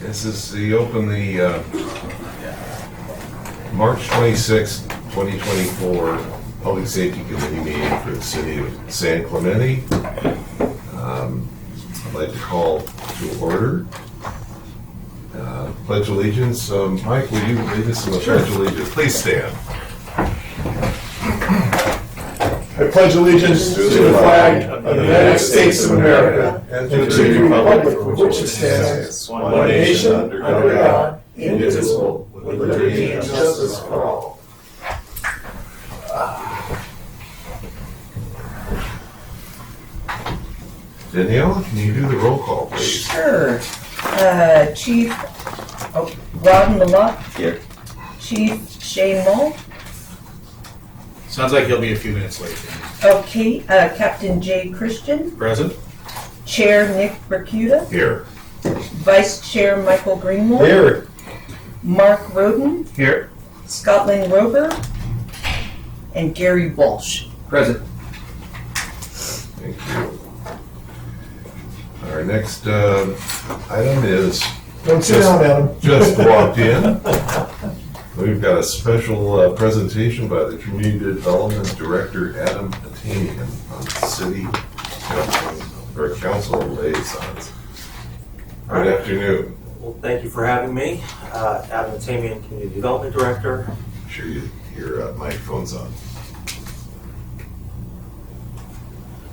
This is the March 26, 2024 Public Safety Committee meeting for the city of San Clemente. I'd like to call to order. Pledge allegiance. Mike, will you lead us in the pledge allegiance? Please stand. I pledge allegiance to the flag of the United States of America and to the republic for which it stands, one nation, under God, indivisible, with liberty and justice for all. Danielle, can you do the roll call, please? Sure. Chief Ron Malott. Here. Chief Shane Mull. Sounds like he'll be a few minutes late. Okay. Captain Jay Christian. Present? Chair Nick Bercuda. Here. Vice Chair Michael Greenwald. Here. Mark Roden. Here. Scotland Rober. And Gary Walsh. Present. Thank you. Our next item is Don't sit down, Adam. just walked in. We've got a special presentation by the Community Development Director, Adam Atamian, on city council liaisons. Good afternoon. Well, thank you for having me. Adam Atamian, Community Development Director. I'm sure your microphone's on.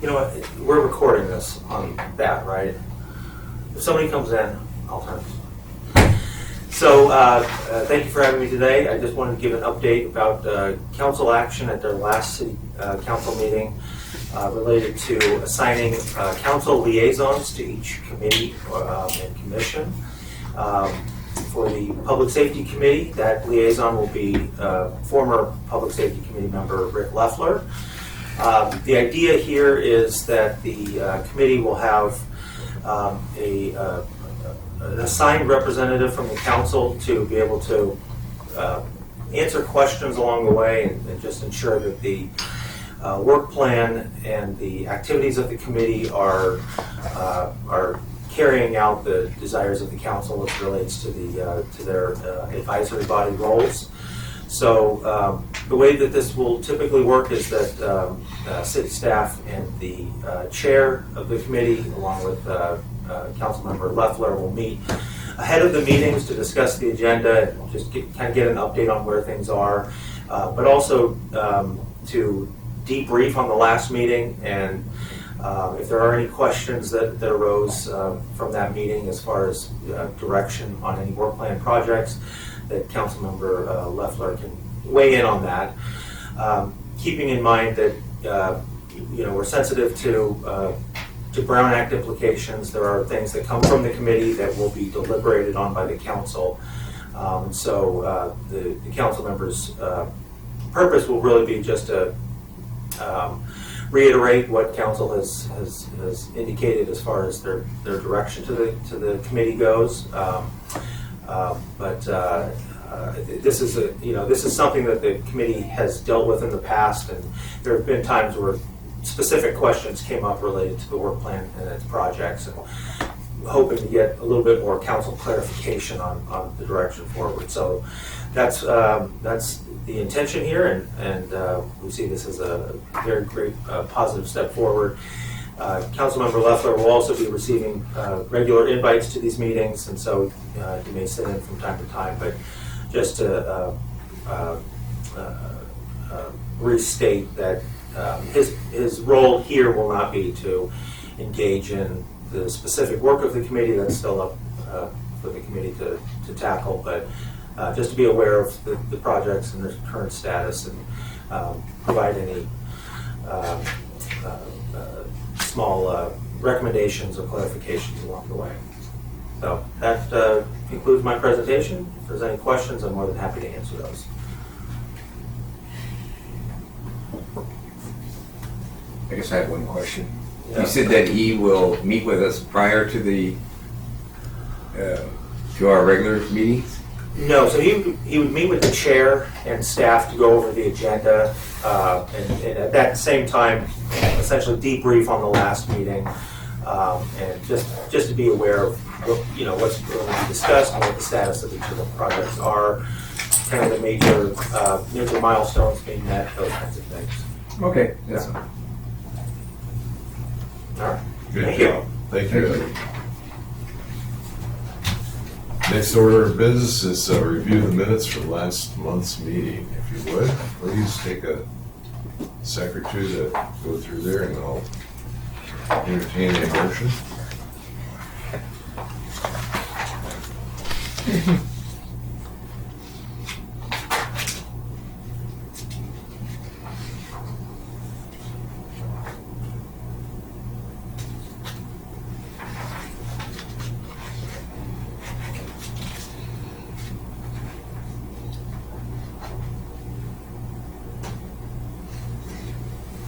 You know what, we're recording this on that, right? If somebody comes in, I'll turn this. So, thank you for having me today. I just wanted to give an update about council action at their last city council meeting related to assigning council liaisons to each committee and commission. For the Public Safety Committee, that liaison will be former Public Safety Committee member Rick Leffler. The idea here is that the committee will have an assigned representative from the council to be able to answer questions along the way and just ensure that the work plan and the activities of the committee are carrying out the desires of the council as it relates to their advisory body roles. So the way that this will typically work is that city staff and the chair of the committee, along with Councilmember Leffler, will meet ahead of the meetings to discuss the agenda and just kind of get an update on where things are, but also to debrief on the last meeting and if there are any questions that arose from that meeting as far as direction on any work plan projects, that Councilmember Leffler can weigh in on that. Keeping in mind that we're sensitive to Brown Act implications. There are things that come from the committee that will be deliberated on by the council. So the council members' purpose will really be just to reiterate what council has indicated as far as their direction to the committee goes. This is something that the committee has dealt with in the past, and there have been times where specific questions came up related to the work plan and its projects, and hoping to get a little bit more council clarification on the direction forward. So that's the intention here, and we see this as a very great positive step forward. Councilmember Leffler will also be receiving regular invites to these meetings, and so he may sit in from time to time, but just to restate that his role here will not be to engage in the specific work of the committee. That's still up for the committee to tackle, but just to be aware of the projects and their current status and provide any small recommendations or clarifications along the way. So that concludes my presentation. If there's any questions, I'm more than happy to answer those. I guess I have one question. Yeah. You said that he will meet with us prior to to our regular meetings? No, so he would meet with the chair and staff to go over the agenda, and at that same time, essentially debrief on the last meeting, And just to be aware of what, what's going to be discussed and what the status of each of the projects are, kind of the major milestones being met, those kinds of things. Okay. That's All right. Good Thank you. job. Thank you, Eddie. Next order of business is review the minutes from last month's meeting. If you would, please take a sec or two to go through there and I'll entertain a motion.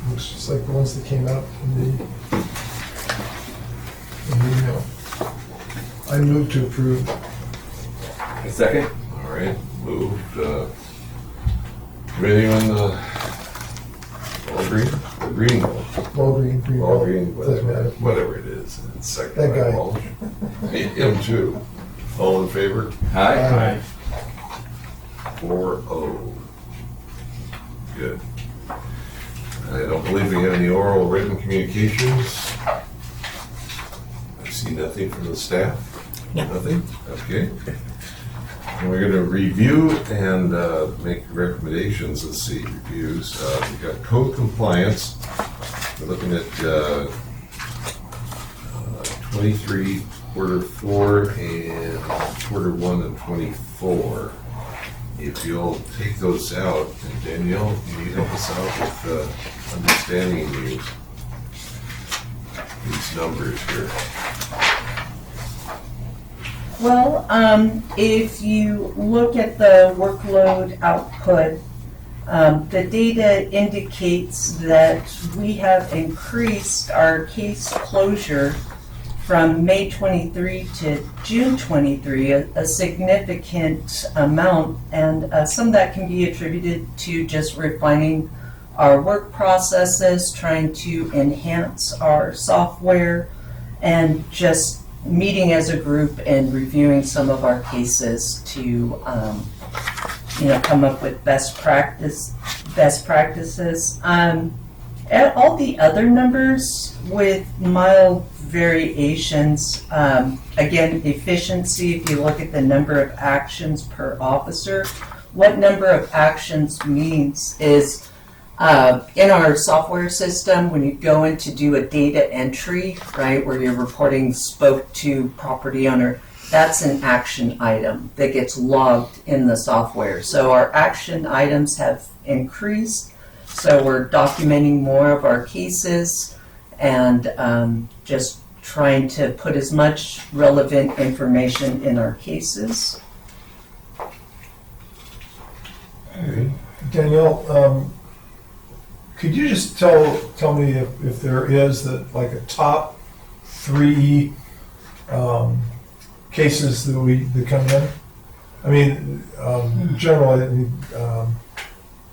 Looks just like the ones that came out in the email. I move to approve. A second? All right, moved. Committee on the green one. Walgreen, Whatever, doesn't matter. whatever it is. It's second That by guy. Walsh. Him too. All in favor? Aye. 4-0. Good. I don't believe we have any oral or written communications. I see nothing from the staff. Nothing? Okay. And we're going to review and make recommendations. Let's see, reviews. We've got code compliance. We're looking at 23, quarter 4, and quarter 1 and 24. If you'll take those out, and Danielle, can you help us out with understanding these numbers here? Well, if you look at the workload output, the data indicates that we have increased our case closure from May 23 to June 23, a significant amount, and some of that can be attributed to just refining our work processes, trying to enhance our software, and just meeting as a group and reviewing some of our cases to come up with best practices. All the other numbers with mild variations, again, efficiency, if you look at the number of actions per officer, what number of actions means is in our software system, when you go in to do a data entry, right, where you're reporting spoke to property owner, that's an action item that gets logged in the software. So our action items have increased. So we're documenting more of our cases and just trying to put as much relevant information in our cases. Danielle, could you just tell me if there is like a top 3 cases that come in? I mean, generally,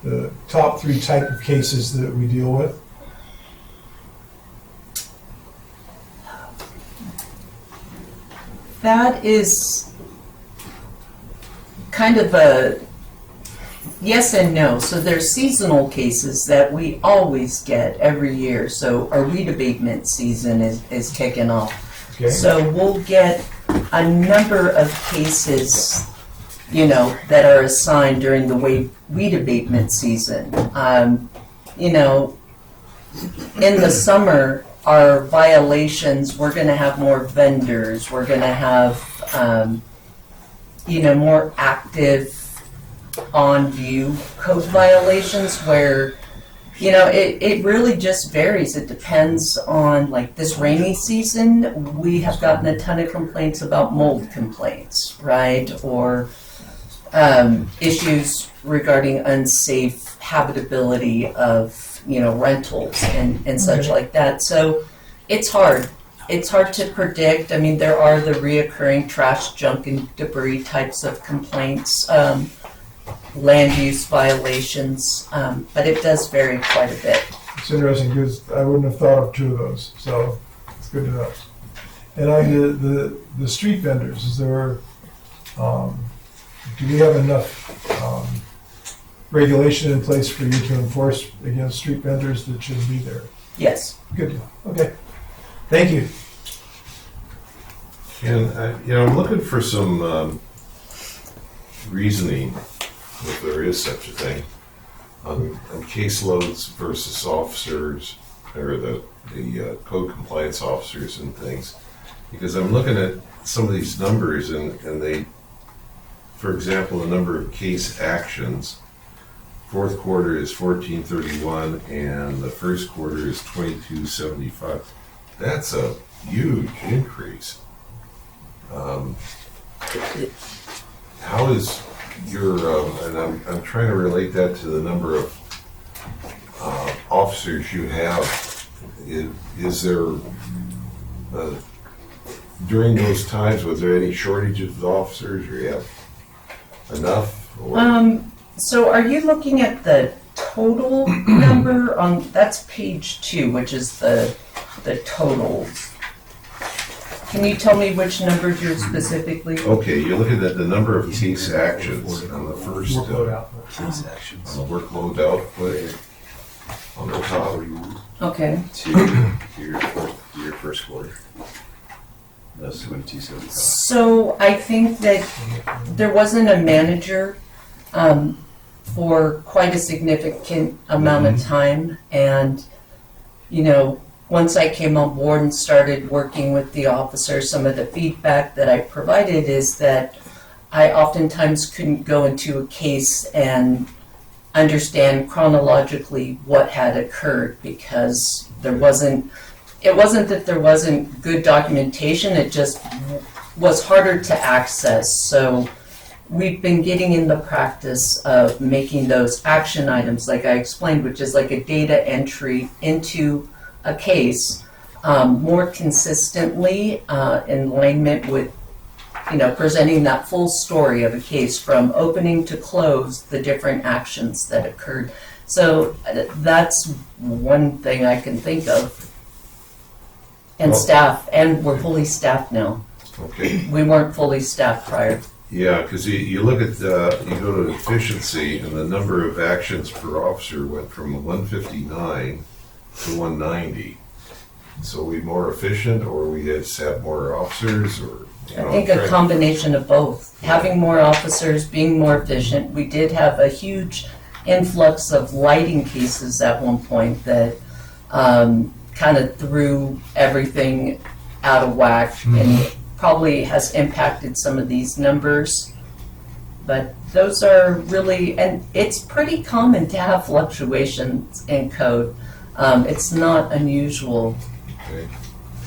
the top 3 type of cases that we deal with. That is kind of a yes and no. So there's seasonal cases that we always get every year. So our weed abatement season is kicking off. Okay. So we'll get a number of cases, that are assigned during the weed abatement season. In the summer, our violations, we're going to have more vendors. We're going to have, more active on-view code violations where, it really just varies. It depends on, like this rainy season, we have gotten a ton of complaints about mold complaints, right? Or issues regarding unsafe habitability of, rentals and such like that. So it's hard. It's hard to predict. I mean, there are the reoccurring trash, junk, and debris types of complaints. Land use violations, but it does vary quite a bit. It's interesting because I wouldn't have thought of 2 of those, so it's good to know. And on the street vendors, is there, do we have enough regulation in place for you to enforce against street vendors that shouldn't be there? Yes. Good, okay. Thank you. And, I'm looking for some reasoning, if there is such a thing, on caseloads versus officers, or the code compliance officers and things. Because I'm looking at some of these numbers and they, for example, the number of case actions, fourth quarter is 1431 and the first quarter is 2275. That's a huge increase. How is your, and I'm trying to relate that to the number of officers you have. Is there, during those times, was there any shortage of officers, or you have enough? Or? So are you looking at the total number on, that's page 2, which is the totals. Can you tell me which numbers you're specifically? Okay, you're looking at the number of case actions on the first, Workload output. Case actions. on the workload output on the top. Okay. To your first quarter. That's 2275. So I think that there wasn't a manager for quite a significant amount of time. And, once I came on board and started working with the officers, some of the feedback that I provided is that I oftentimes couldn't go into a case and understand chronologically what had occurred because it wasn't that there wasn't good documentation, it just was harder to access. So we've been getting in the practice of making those action items, like I explained, which is like a data entry into a case more consistently in alignment with, presenting that full story of a case from opening to close, the different actions that occurred. So that's one thing I can think of. And Well- staff, and we're fully staffed now. Okay. We weren't fully staffed prior. Yeah, because you look at, you go to efficiency, and the number of actions per officer went from 159 to 190. So we more efficient, or we just have more officers, or? I think a combination of both. Having more officers, being more efficient. We did have a huge influx of lighting cases at one point that kind of threw everything out of whack and probably has impacted some of these numbers. But those are really, and it's pretty common to have fluctuations in code. It's not unusual. Okay.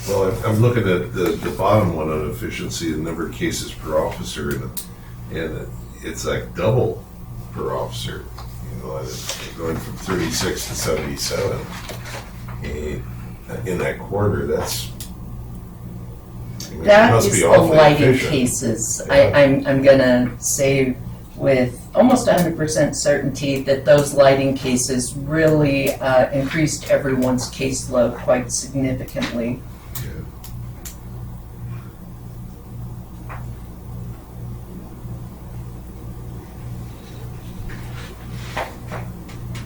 Well, I'm looking at the bottom one on efficiency, the number of cases per officer, and it's like double per officer. Going from 36 to 77 in that quarter. That must is be the awfully lighting efficient. cases. Yeah. I'm gonna say with almost 100% certainty that those lighting cases really increased everyone's caseload quite significantly.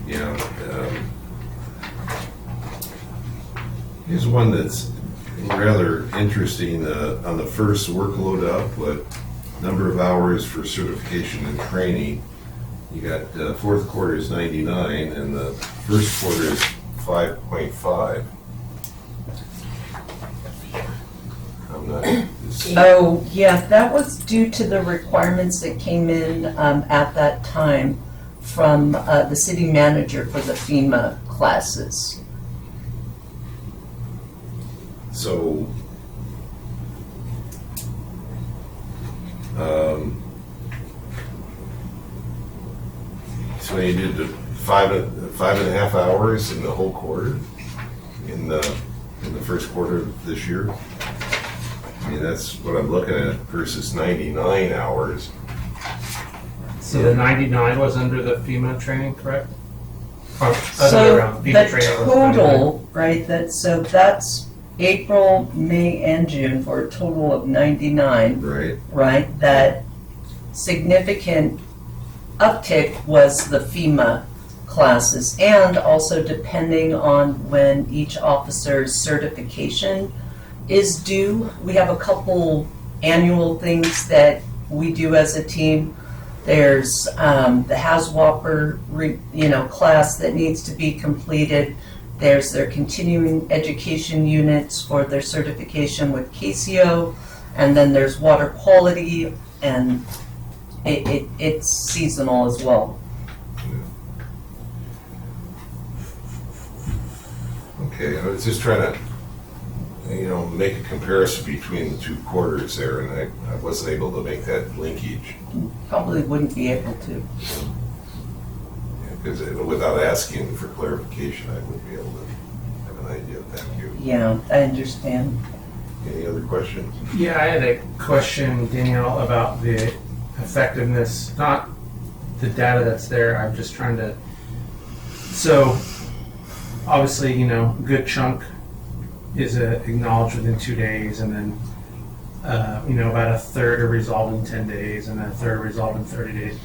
Yeah. Here's one that's rather interesting. On the first workload output, number of hours for certification and training, you got fourth quarter is 99 and the first quarter is 5.5. I'm not. Oh, yeah, that was due to the requirements that came in at that time from the city manager for the FEMA classes. So, so you did the five and a half hours in the whole quarter, in the first quarter of this year. I mean, that's what I'm looking at versus 99 hours. So the 99 was under the FEMA training, correct? Or other way So around, the FEMA training was 99. total, right, that's April, May, and June for a total of 99, Right. right? That significant uptick was the FEMA classes, and also depending on when each officer's certification is due. We have a couple annual things that we do as a team. There's the HAZWOPER, class that needs to be completed. There's their continuing education units for their certification with CASIO, and then there's water quality, and it's seasonal as well. Okay, I was just trying to, make a comparison between the two quarters there, and I wasn't able to make that linkage. Probably wouldn't be able to. Because without asking for clarification, I wouldn't be able to have an idea. Thank you. Yeah, I understand. Any other questions? Yeah, I had a question, Danielle, about the effectiveness, not the data that's there. I'm just trying to. So, obviously, a good chunk is acknowledged within 2 days, and then, about a third are resolved in 10 days, and then a third are resolved in 30 days.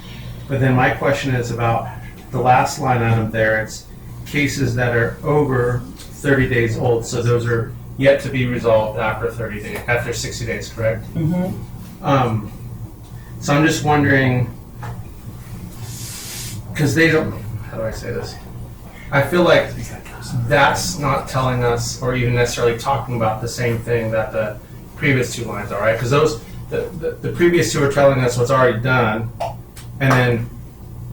But then my question is about the last line item there. It's cases that are over 30 days old, so those are yet to be resolved after 30 days, after 60 days, correct? Mm-hmm. So I'm just wondering, because they don't, how do I say this? I feel like that's not telling us, or even necessarily talking about the same thing that the previous two lines are, right? Because the previous two are telling us what's already done, and then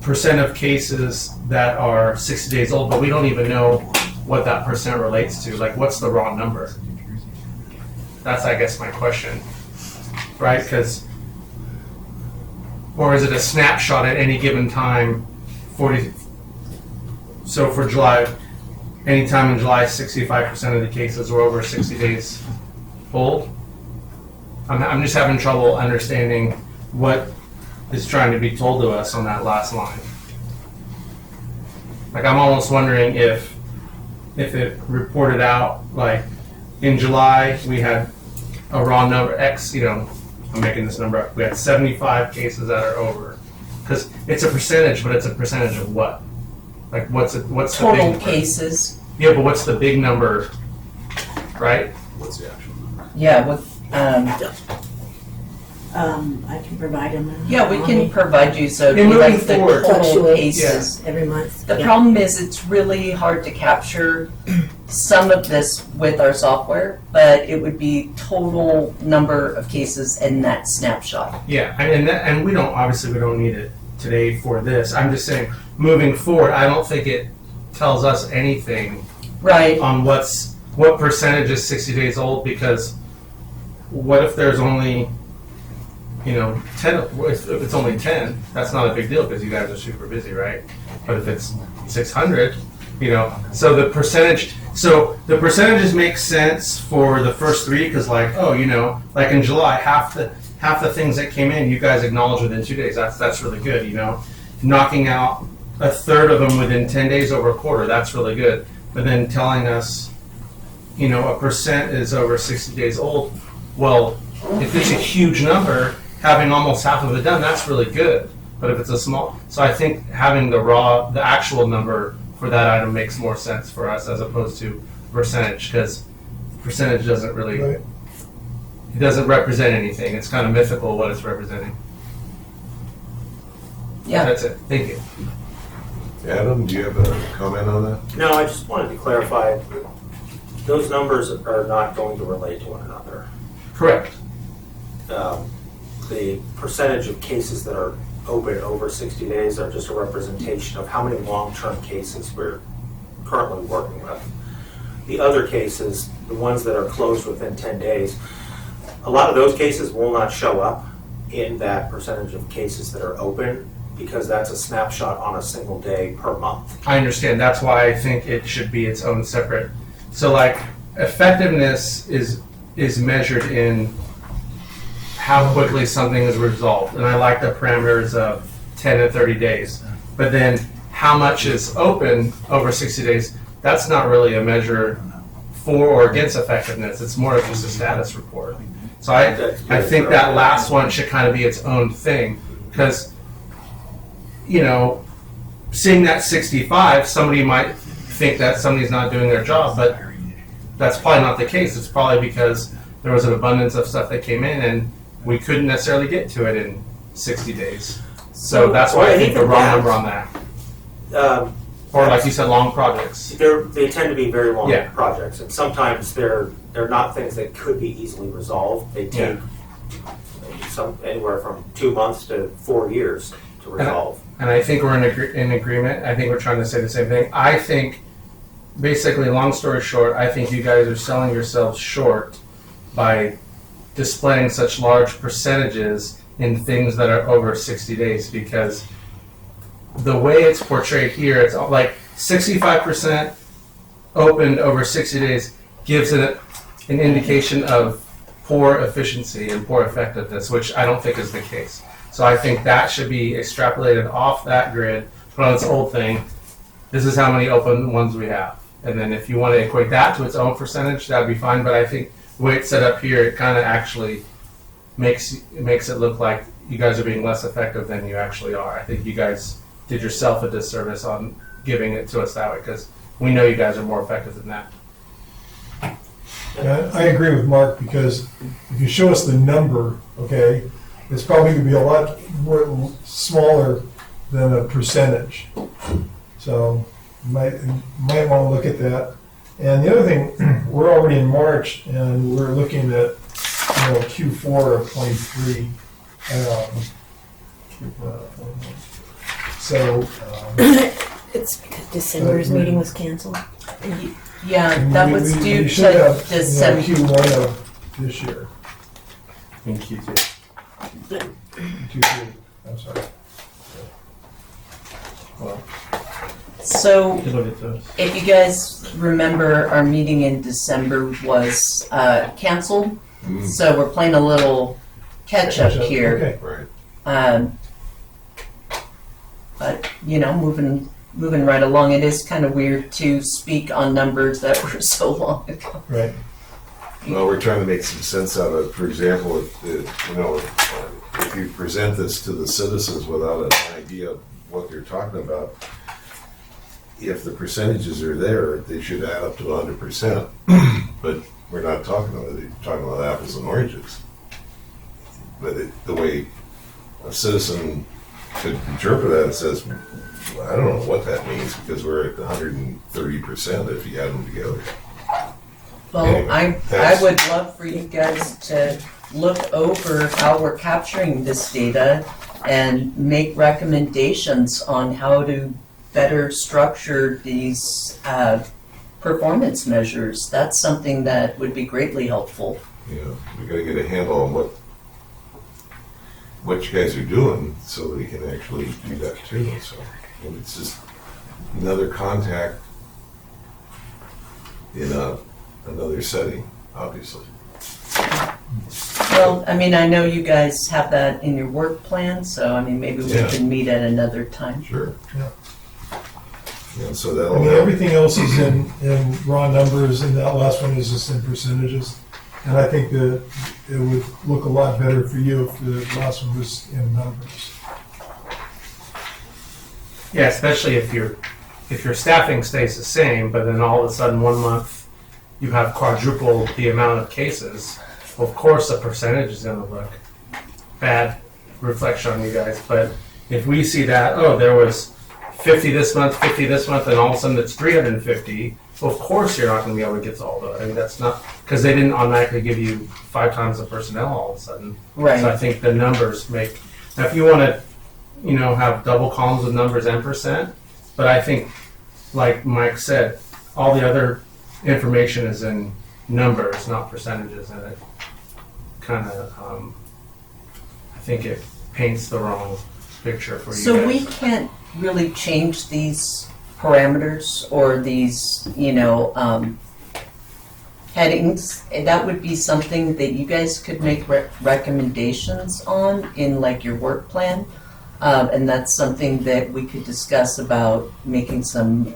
percent of cases that are 60 days old, but we don't even know what that percent relates to. Like, what's the raw number? That's, I guess, my question, right? Because, or is it a snapshot at any given time? So for July, anytime in July, 65% of the cases were over 60 days old. I'm just having trouble understanding what is trying to be told to us on that last line. Like, I'm almost wondering if it reported out, like, in July, we had a raw number, X, I'm making this number up, we had 75 cases that are over. Because it's a percentage, but it's a percentage of what? Like, what's the Total big cases. Yeah, but what's the big number, right? What's the actual number? Yeah, with, I can provide them. yeah, we can provide you, so it'd And be moving like the forward- total Fluctuate. cases. Every month. The Yeah. problem is it's really hard to capture some of this with our software, but it would be total number of cases in that snapshot. Yeah, and we don't need it today for this. I'm just saying, moving forward, I don't think it tells us anything Right. on what percentage is 60 days old, because what if there's only, 10, if it's only 10, that's not a big deal because you guys are super busy, right? But if it's 600, so the percentages make sense for the first three, because like in July, half the things that came in, you guys acknowledged within 2 days. That's really good, Knocking out a third of them within 10 days over a quarter, that's really good. But then telling us, a percent is over 60 days old, well, if it's a huge number, having almost half of it done, that's really good. But if it's a small, so I think having the actual number for that item makes more sense for us as opposed to percentage, because percentage doesn't really, Right. it doesn't represent anything. It's kind of mythical what it's representing. Yeah. That's it. Thank you. Adam, do you have a comment on that? No, I just wanted to clarify, those numbers are not going to relate to one another. Correct. The percentage of cases that are open over 60 days are just a representation of how many long-term cases we're currently working with. The other cases, the ones that are closed within 10 days, a lot of those cases will not show up in that percentage of cases that are open, because that's a snapshot on a single day per month. I understand. That's why I think it should be its own separate. So, like, effectiveness is measured in how quickly something is resolved, and I like the parameters of 10 to 30 days. But then, how much is open over 60 days? That's not really a measure for or against effectiveness. It's more of just a status report. So I think that last one should kind of be its own thing, because, you know, seeing that 65, somebody might think that somebody's not doing their job, but that's probably not the case. It's probably because there was an abundance of stuff that came in and we couldn't necessarily get to it in 60 days. So that's why I think the wrong number on that. Or like you said, long projects. They tend to be very long Yeah. projects, and sometimes they're not things that could be easily resolved. They take anywhere from 2 months to 4 years to resolve. And I think we're in agreement. I think we're trying to say the same thing. I think, basically, long story short, I think you guys are selling yourselves short by displaying such large percentages in things that are over 60 days, because the way it's portrayed here, it's like 65% opened over 60 days gives it an indication of poor efficiency and poor effectiveness, which I don't think is the case. So I think that should be extrapolated off that grid, put on its old thing. This is how many open ones we have. And then if you want to equate that to its own percentage, that'd be fine. But I think the way it's set up here, it kind of actually makes it look like you guys are being less effective than you actually are. I think you guys did yourself a disservice on giving it to us that way, because we know you guys are more effective than that. Yeah, I agree with Mark, because if you show us the number, okay, it's probably going to be a lot smaller than a percentage. So you might want to look at that. And the other thing, we're already in March, and we're looking at Q4 of 23. It's because December's meeting was canceled. Yeah, that was due we should to have, December. Q1 of this year. In Q2. Q2, I'm sorry. Well, So you can look at those. if you guys remember, our meeting in December was canceled. So we're playing a little catch up here. Okay. Right. But, moving right along, it is kind of weird to speak on numbers that were so long ago. Right. Well, we're trying to make some sense out of it. For example, if you present this to the citizens without an idea of what they're talking about, if the percentages are there, they should add up to 100%. But we're not talking about it. We're talking about apples and oranges. But the way a citizen could interpret that, it says, I don't know what that means, because we're at 130% if you add them together. Well, Anyway, I that's- would love for you guys to look over how we're capturing this data and make recommendations on how to better structure these performance measures. That's something that would be greatly helpful. We got to get a handle on what you guys are doing so that we can actually do that too. So and it's just another contact in another setting, obviously. Well, I mean, I know you guys have that in your work plan, so I mean, maybe we Yeah. can meet at another time. Sure. Yeah. Yeah, so I that'll mean, help. everything else is in raw numbers, and that last one is just in percentages. And I think that it would look a lot better for you if the last one was in numbers. Yeah, especially if your staffing stays the same, but then all of a sudden 1 month you have quadrupled the amount of cases. Of course, the percentage is going to look bad reflection on you guys. But if we see that, there was 50 this month, and all of a sudden it's 350. Well, of course you're not going to be able to get to all those. I mean, that's not because they didn't automatically give you 5 times the personnel all of a sudden. Right. So I think the numbers make. Now, if you want to, have double columns with numbers and percent, but I think, like Mike said, all the other information is in numbers, not percentages, and it kind of, I think it paints the wrong picture for you So guys. we can't really change these parameters or these, headings. That would be something that you guys could make recommendations on in like your work plan. And that's something that we could discuss about making some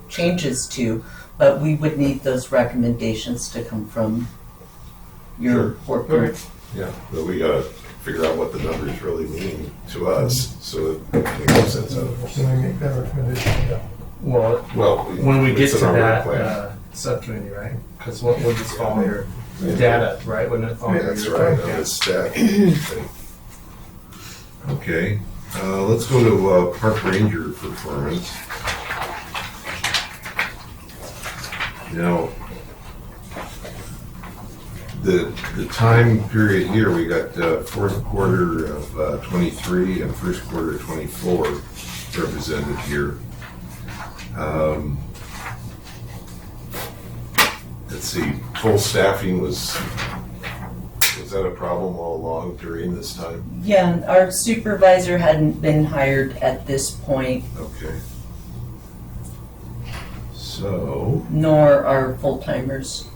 changes to. But we would need those recommendations to come from your board group. Yeah, but we gotta figure out what the numbers really mean to us, so that it makes sense out of Can we make that recommendation? Yeah. Well, Well, when we get it's in to our that plan. subcommittee, right? Because we'll just follow your data, right? Wouldn't it follow Yeah, your That's right, on Yeah. the staff. Okay, let's go to park ranger performance. Now, the time period here, we got fourth quarter of 23 and first quarter of 24 represented here. Let's see, full staffing was that a problem all along during this time? Yeah, our supervisor hadn't been hired at this point, Okay. So, nor our full-timers.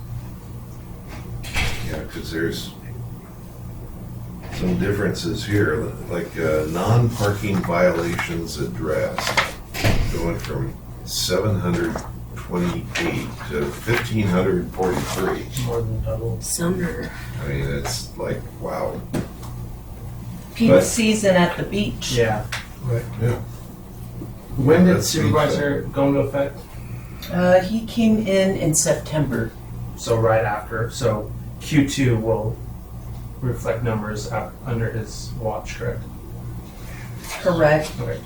yeah, because there's some differences here, like non-parking violations addressed, going from 728 to 1,543. More than double. Summer. I mean, it's like, wow. Peak But- season at the beach. Yeah. Right. Yeah. When did That's supervisor go into effect? He came in September. So right after. So Q2 will reflect numbers under his watch, correct? Correct. Okay.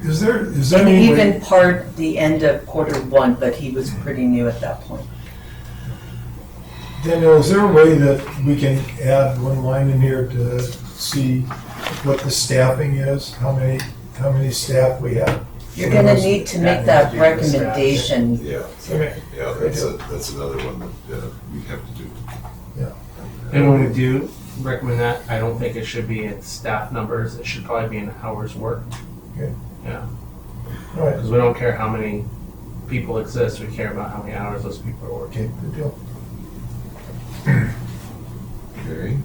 Is there And any way, even part the end of quarter one, but he was pretty new at that point. Daniel, is there a way that we can add one line in here to see what the staffing is? How many staff we have? You're gonna need to make that recommendation. Yeah, Okay. yeah, that's another one that we have to do. And when we do recommend that, I don't think it should be in staff numbers. It should probably be in hours worked. Okay. Yeah. All right, Because we don't care how many people exist. We care about how many hours those people are working. okay, good deal. Okay.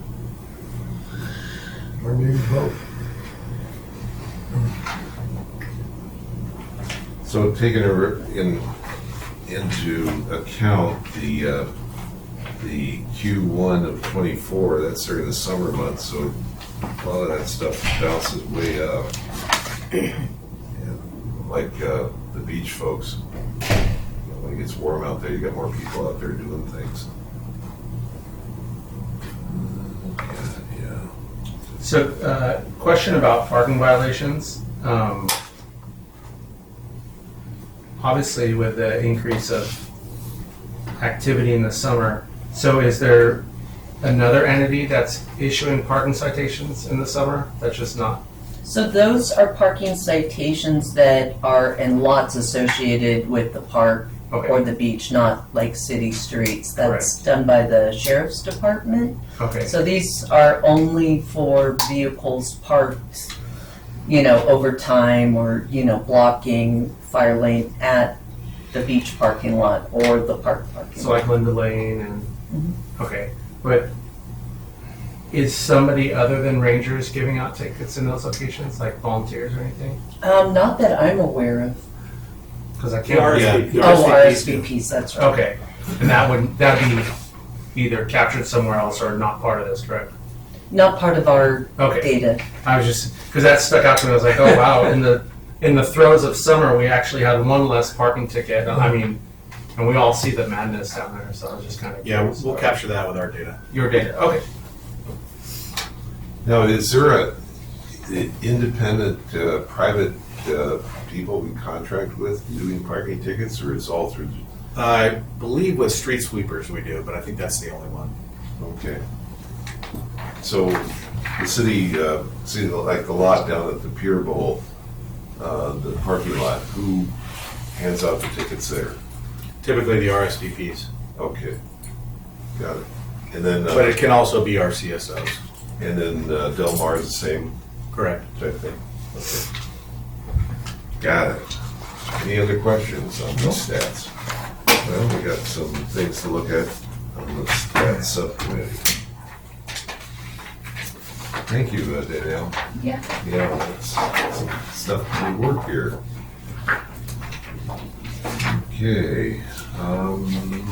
Or maybe both. So taking into account the Q1 of 24, that's during the summer months, so a lot of that stuff bounces way up. And like the beach folks, when it gets warm out there, you got more people out there doing things. Yeah. So, question about parking violations. Obviously, with the increase of activity in the summer, so is there another entity that's issuing parking citations in the summer? That's just not. So those are parking citations that are in lots associated with the park or Okay. the beach, not like city streets. That's done by the sheriff's department. Okay. So these are only for vehicles parked, over time or, blocking fire lane at the beach parking lot or the park parking So lot. like Linda Lane and Mhm. okay, but is somebody other than rangers giving out tickets in those locations, like volunteers or anything? Not that I'm aware of. Because I The can't. RSVP. Oh, RSVPs, that's right. Okay, and that'd be either captured somewhere else or not part of this, correct? Not part of our Okay, data. I was just because that stuck out to me. I was like, oh wow! In the throes of summer, we actually had one less parking ticket. I mean, and we all see the madness down there. So I was just kind of Yeah, we'll capture that with our data. your data. Okay. Now, is there a independent, private people we contract with doing parking tickets, or it's all through? I believe with street sweepers we do, but I think that's the only one. Okay. So the city, like the lot down at the Pier Bowl, the parking lot, who hands out the tickets there? Typically the RSVPs, Okay, got it. And then, but it can also be our CSOs. Del Mar is the same Correct. type thing? Okay. Got it. Any other questions on these stats? Well, we got some things to look at on the stats subcommittee. Thank you, Danielle. Yeah. Yeah, that's some stuff to work here. Okay,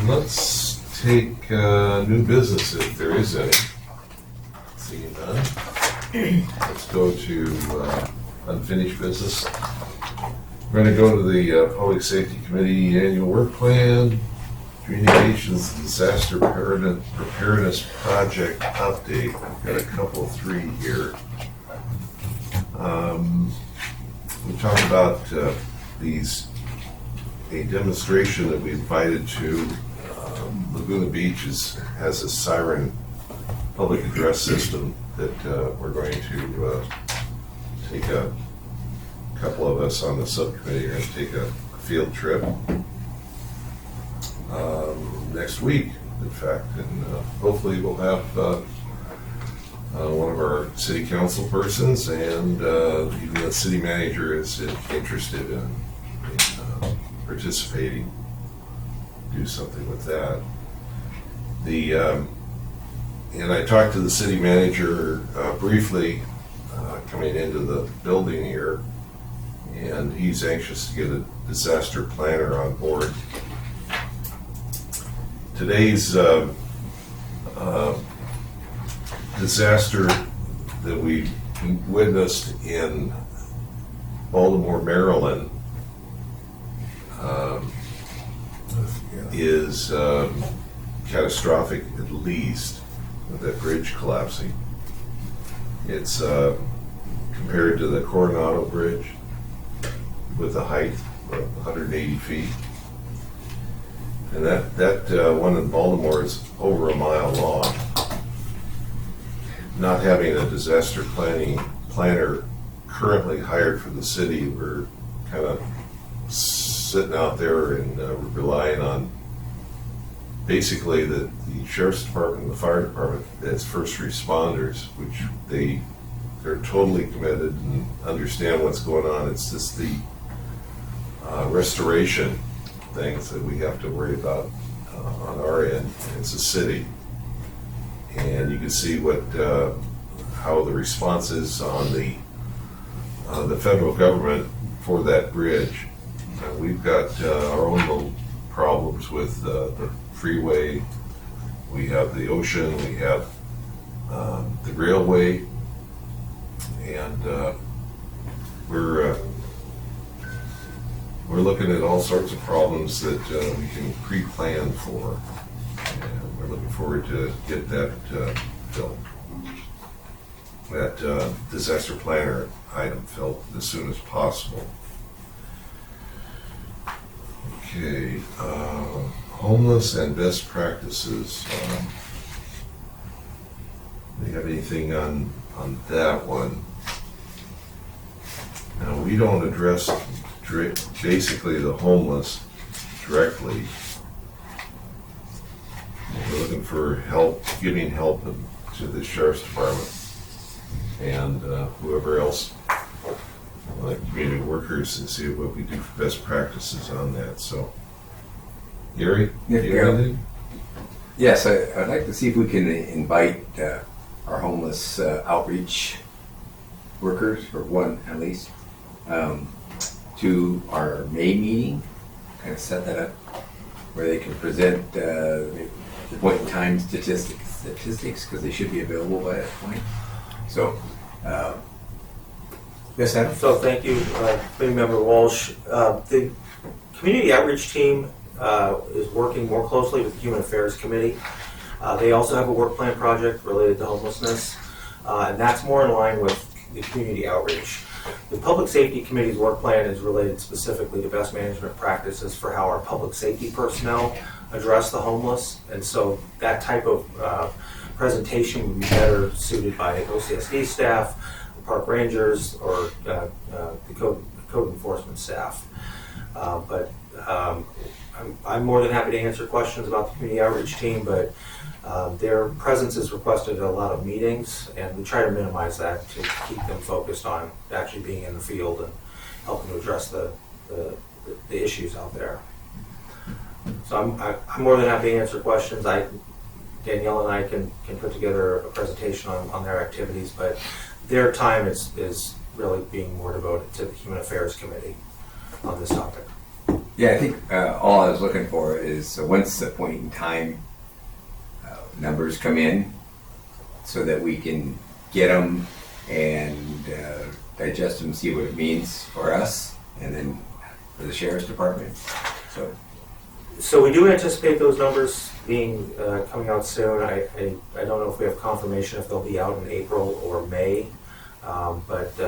let's take new business if there is any. Seeing none. Let's go to unfinished business. We're going to go to the Public Safety Committee Annual Work Plan, Communications Disaster Preparedness Project Update. We've got a couple, three here. We talked about a demonstration that we invited to Laguna Beach has a siren public address system that we're going to take a couple of us on the subcommittee are going to take a field trip next week, in fact, and hopefully we'll have one of our city council persons and even the city manager is interested in participating, do something with that. And I talked to the city manager briefly coming into the building here, and he's anxious to get a disaster planner on board. Today's disaster that we witnessed in Baltimore, Maryland, is catastrophic, at least, with that bridge collapsing. It's compared to the Coronado Bridge with a height of 180 feet. And that one in Baltimore is over a mile long. Not having a disaster planner currently hired for the city, we're kind of sitting out there and relying on basically the sheriff's department and the fire department as first responders, which they're totally committed and understand what's going on. It's just the restoration things that we have to worry about on our end as a city. And you can see how the response is on the federal government for that bridge. We've got our own little problems with the freeway. We have the ocean. We have the railway, and we're looking at all sorts of problems that we can pre-plan for. And we're looking forward to get that filled, that disaster planner item filled as soon as possible. Okay, homeless and best practices. Do you have anything on that one? Now, we don't address basically the homeless directly. We're looking for help, giving help to the sheriff's department and whoever else, like community workers, and see what we do for best practices on that. So, Gary, do you have anything? Yes, I'd like to see if we can invite our homeless outreach workers, or one at least, to our May meeting, kind of set that up, where they can present the point in time statistics, because they should be available by that point. So, yes, Adam? So thank you, Committee Member Walsh. The Community Outreach Team is working more closely with the Human Affairs Committee. They also have a work plan project related to homelessness, and that's more in line with the community outreach. The Public Safety Committee's work plan is related specifically to best management practices for how our public safety personnel address the homeless, and so that type of presentation would be better suited by OCSD staff, the park rangers, or the code enforcement staff. But I'm more than happy to answer questions about the community outreach team, but their presence is requested at a lot of meetings, and we try to minimize that to keep them focused on actually being in the field and helping to address the issues out there. So I'm more than happy to answer questions. Danielle and I can put together a presentation on their activities, but their time is really being more devoted to the Human Affairs Committee on this topic. Yeah, I think all I was looking for is once the point in time numbers come in, so that we can get them and digest them, see what it means for us, and then for the sheriff's department. So we do anticipate those numbers being coming out soon. I don't know if we have confirmation if they'll be out in April or May, but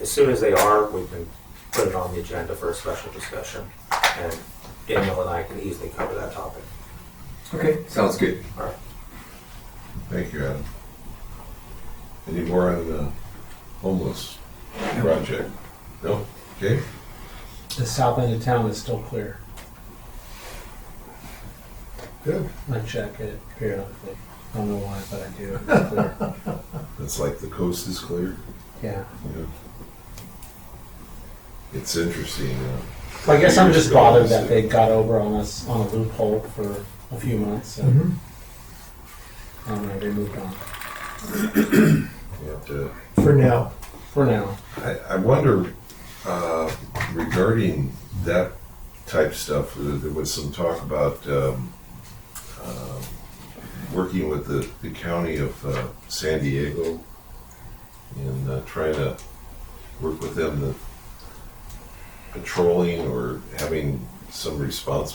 as soon as they are, we can put it on the agenda for a special discussion, and Daniel and I can easily cover that topic. Okay, sounds good. Thank you, Adam. Any more on the homeless project? No? Okay. The south end of town is still clear. Good. I check it periodically. I don't know why, but I do. It's clear. It's like the coast is clear. Yeah. Yeah. It's interesting. I guess I'm just bothered that they got over on us on a loophole for a few months. And I don't know, they moved on. You have to, For now. For now. I wonder, regarding that type stuff, there was some talk about working with the county of San Diego and trying to work with them to patrolling or having some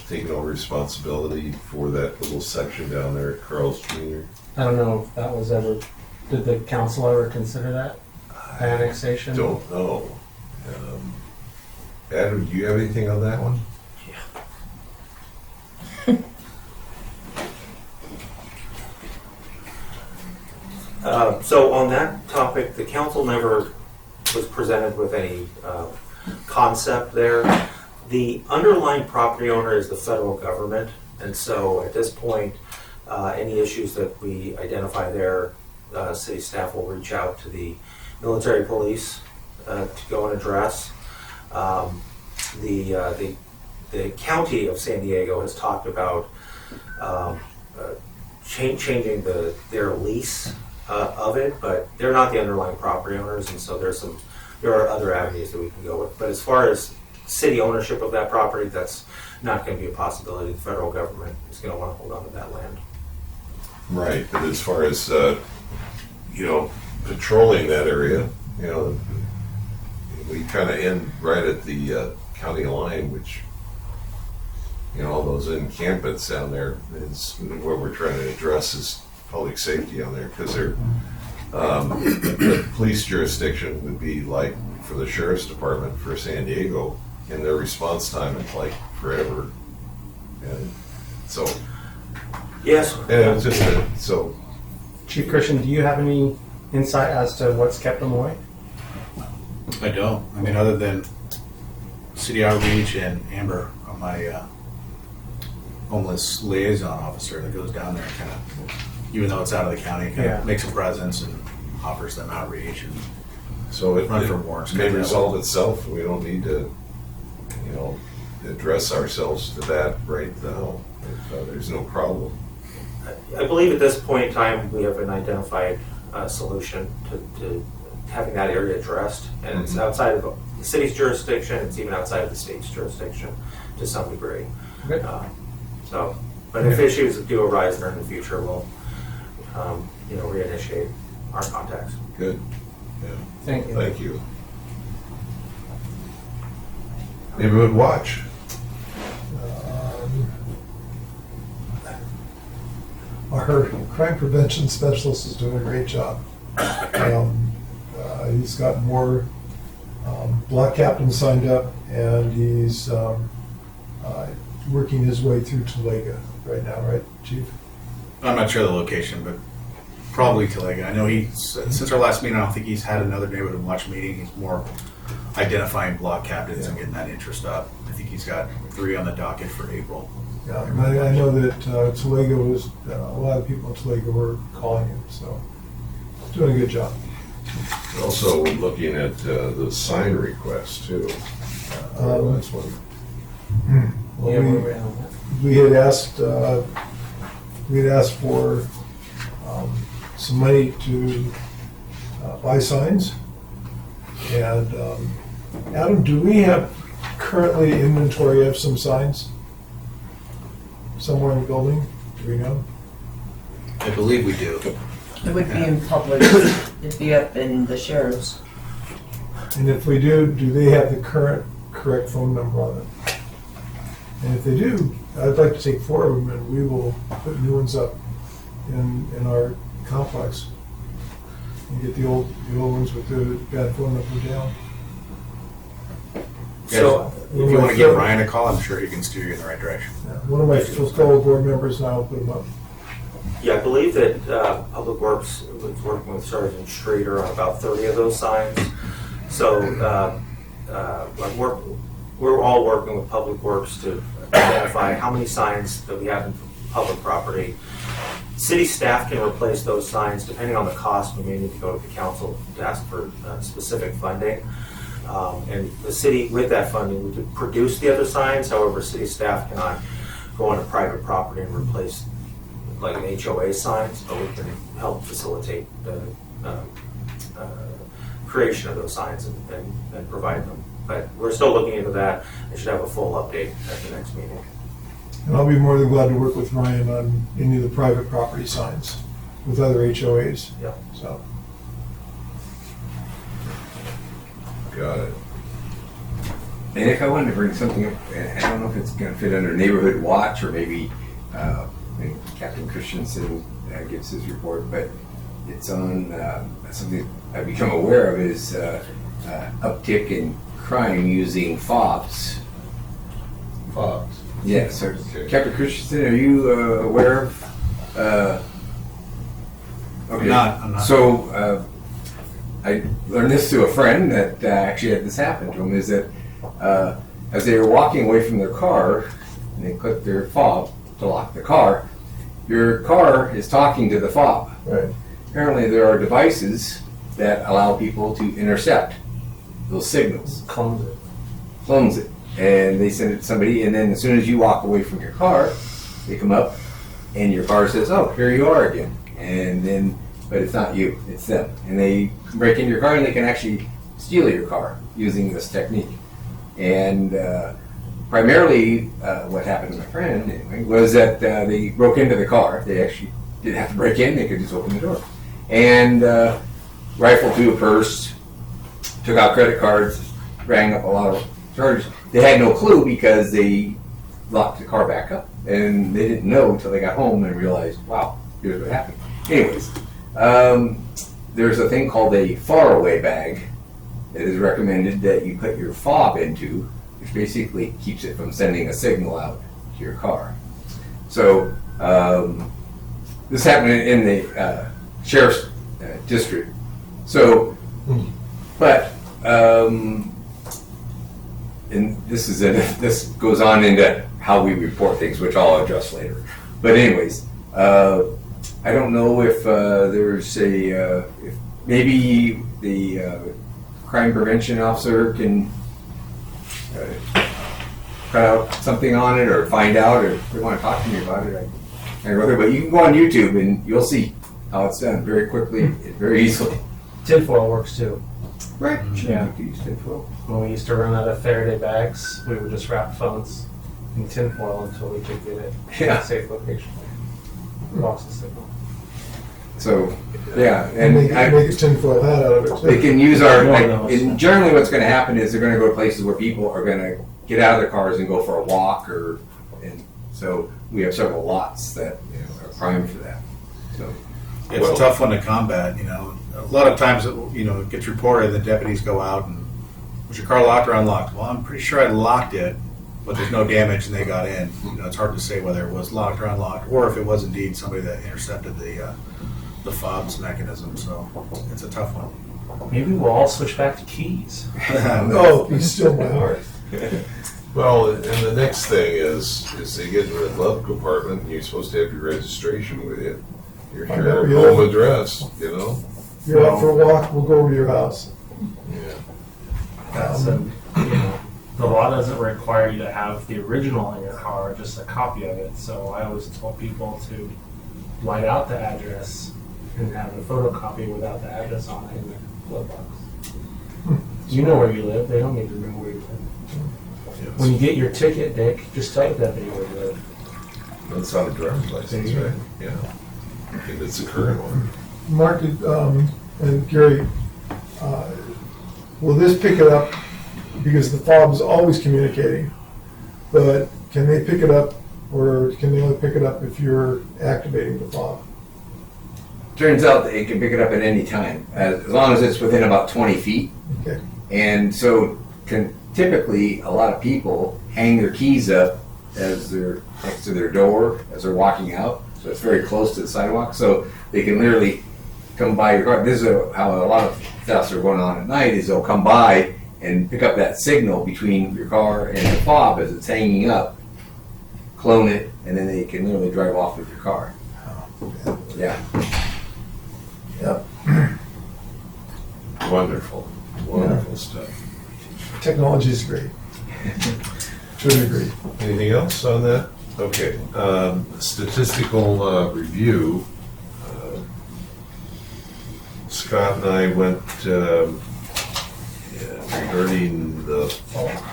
taking over responsibility for that little section down there at Carl's Jr. I don't know if that was ever, did the council ever consider that annexation? Don't know. Adam, do you have anything on that one? So on that topic, the council never was presented with any concept there. The underlying property owner is the federal government, and so at this point, any issues that we identify there, city staff will reach out to the military police to go and address. The county of San Diego has talked about changing their lease of it, but they're not the underlying property owners, and so there are other avenues that we can go with. But as far as city ownership of that property, that's not going to be a possibility. The federal government is going to want to hold on to that land. Right, but as far as patrolling that area, we kind of end right at the county line, which all those encampments down there is what we're trying to address is public safety on there, because they're the police jurisdiction would be like for the sheriff's department for San Diego, and their response time is like forever, and so Yes. and it's just so. Chief Christian, do you have any insight as to what's kept them away? I don't. I mean, other than city outreach and Amber, my homeless liaison officer that goes down there and kind of, even though it's out of the county, kind of makes a presence and offers them outreach and So it run for warrants. may resolve itself. We don't need to, address ourselves to that right now. If there's no problem. I believe at this point in time, we have an identified solution to having that area addressed, and it's outside of the city's jurisdiction. It's even outside of the state's jurisdiction to some degree. Okay. But if issues do arise in the future, we'll reinitiate our contacts. Good. Yeah. Thank you. Thank you. Neighborhood Watch. Our crime prevention specialist is doing a great job. He's got more block captains signed up, and he's working his way through Talega right now, right, Chief? I'm not sure the location, but probably Talega. I know since our last meeting, I don't think he's had another neighborhood watch meeting. He's more identifying block captains and getting that interest up. I think he's got 3 on the docket for April. Yeah, I know that Talega was, a lot of people in Talega were calling him, so doing a good job. Also looking at the sign request too. That's one. Well, Yeah, where are we at on that? we had asked for some money to buy signs. And Adam, do we have currently inventory of some signs somewhere in the building? Do we know? I believe we do. It would be in public, it'd be up in the sheriff's. And if we do they have the correct phone number on it? And if they do, I'd like to take 4 of them and we will put new ones up in our complex and get the old ones with the bad phone number down. So, If you want to give Ryan a call, I'm sure he can steer you in the right direction. One of my fellow board members now put them up. yeah, I believe that Public Works was working with Sergeant Schrader on about 30 of those signs. So like we're all working with Public Works to identify how many signs that we have in public property. City staff can replace those signs depending on the cost. We may need to go to the council to ask for specific funding. And the city, with that funding, we could produce the other signs. However, city staff cannot go onto private property and replace like an HOA signs, but we can help facilitate the creation of those signs and provide them. But we're still looking into that. I should have a full update at the next meeting. And I'll be more than glad to work with Ryan on any of the private property signs with other HOAs. Yeah. So, Got it. And if I wanted to bring something up, and I don't know if it's going to fit under neighborhood watch or maybe Captain Christensen gives his report, but it's on something I've become aware of is uptick in crime using fobs. Fox. Yes, so Okay. Captain Christensen, are you aware of? Okay. I'm not. So I learned this through a friend that actually had this happen to him. Is that as they were walking away from their car and they clicked their fob to lock the car, your car is talking to the fob. right. Apparently, there are devices that allow people to intercept those signals. Clones it. And they send it to somebody, and then as soon as you walk away from your car, they come up, and your car says, "Oh, here you are again." And then, but it's not you, it's them. And they break into your car, and they can actually steal your car using this technique. And primarily, what happened to my friend, anyway, was that they broke into the car. They actually didn't have to break in, they could just open the door. And rifled through a purse, took out credit cards, rang up a lot of charges. They had no clue because they locked the car back up, and they didn't know until they got home and realized, wow, here's what happened. Anyways, there's a thing called a faraway bag that is recommended that you put your fob into, which basically keeps it from sending a signal out to your car. So this happened in the sheriff's district. So, but and this goes on into how we report things, which I'll address later. But anyways, I don't know if there's if maybe the crime prevention officer can cut out something on it or find out, or if they want to talk to me about it, I can go there. But you can go on YouTube and you'll see how it's done very quickly and very easily. Tinfoil works too. Right. Yeah. You can use tinfoil. When we used to run out of Faraday bags, we would just wrap phones in tinfoil until we could get it in Yeah. a safe location. Lost the signal. So, yeah, And and make a tinfoil hat out of it they too. can use our, No, like, no, it's and not. generally what's gonna happen is they're gonna go to places where people are gonna get out of their cars and go for a walk and so we have several lots that are primed for that, so. It's a tough one to combat, you know. A lot of times, it gets reported, the deputies go out and, was your car locked or unlocked? Well, I'm pretty sure I locked it, but there's no damage and they got in. It's hard to say whether it was locked or unlocked, or if it was indeed somebody that intercepted the fobs mechanism, so it's a tough one. Maybe we'll all switch back to keys. Oh, you still my heart. Well, and the next thing is they get in the glove compartment, and you're supposed to have your registration with you, your Find out sheriff where you home live. address, you know? You're out for a walk, we'll go over to your house. Yeah. So, the law doesn't require you to have the original in your car, just a copy of it. So I always tell people to white out the address and have a photocopy without the address on it in their glove box. You know where you live. They don't need to know where you live. When you get your ticket, Nick, just tell the deputy where you live. That's on a driver's license, right? Yeah. If it's a current one. Mark, and Gary, will this pick it up, because the fob's always communicating, but can they pick it up, or can they only pick it up if you're activating the fob? Turns out that it can pick it up at any time, as long as it's within about 20 feet. Okay. And so typically, a lot of people hang their keys up as they're next to their door as they're walking out. So it's very close to the sidewalk, so they can literally come by your car. This is how a lot of thefts are going on at night, is they'll come by and pick up that signal between your car and the fob as it's hanging up, clone it, and then they can literally drive off with your car. Yeah. Yep. Wonderful, wonderful stuff. Technology is great. To a degree. Anything else on that? Okay, statistical review. Scott and I went regarding the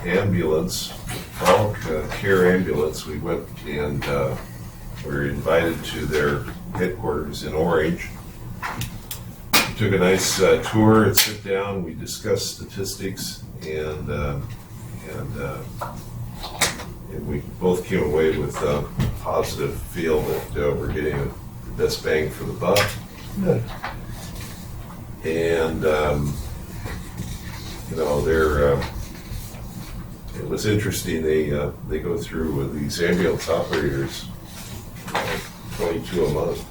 ambulance, Falk Care Ambulance. We went and were invited to their headquarters in Orange. We took a nice tour and sit down. We discussed statistics and we both came away with a positive feel that we're getting the best bang for the buck. Good. And, it was interesting, they go through with these ambulance operators, 22 a month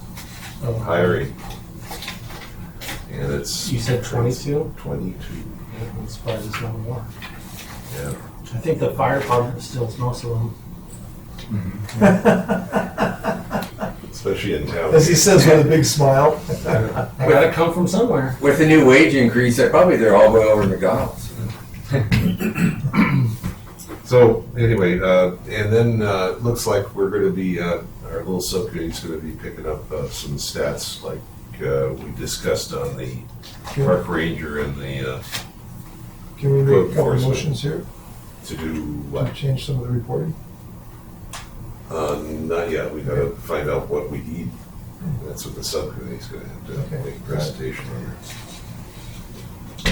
hiring. And it's. You said 22? 22, I'm surprised it's not more. yeah. I think the fire department steals most of them. Especially in town. As he says with a big smile. I gotta come from somewhere. With the new wage increase, they're all going over to McDonald's. So anyway, and then looks like we're going to be, our little subcommittee's going to be picking up some stats like we discussed on the park ranger and the, Can we make a couple of motions here to do to what? change some of the reporting? Not yet, we got to find out what we need. That's what the subcommittee's going to have to Okay. make a presentation on.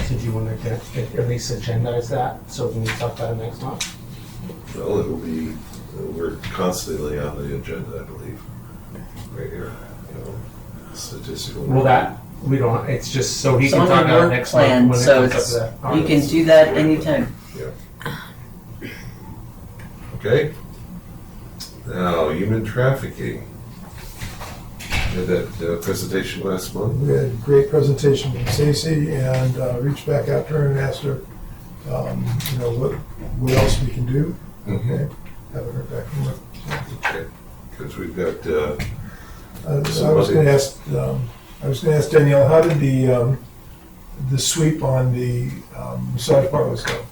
So do you want to at least agendize that so we can talk about it next month? Well, it'll be, we're constantly on the agenda, I believe, right here, statistical. Well, that, we don't, it's just so he It's can on talk the about work next plan, month when it so comes up it's, to that. you can do that anytime. Okay. Now, human trafficking. We had that presentation last month. We had a great presentation from Stacy and reached back out to her and asked her, what else we can do. Okay. Haven't heard back from her. Okay. Because we've got, I was going to ask Danielle, how did the sweep on the massage parlors go?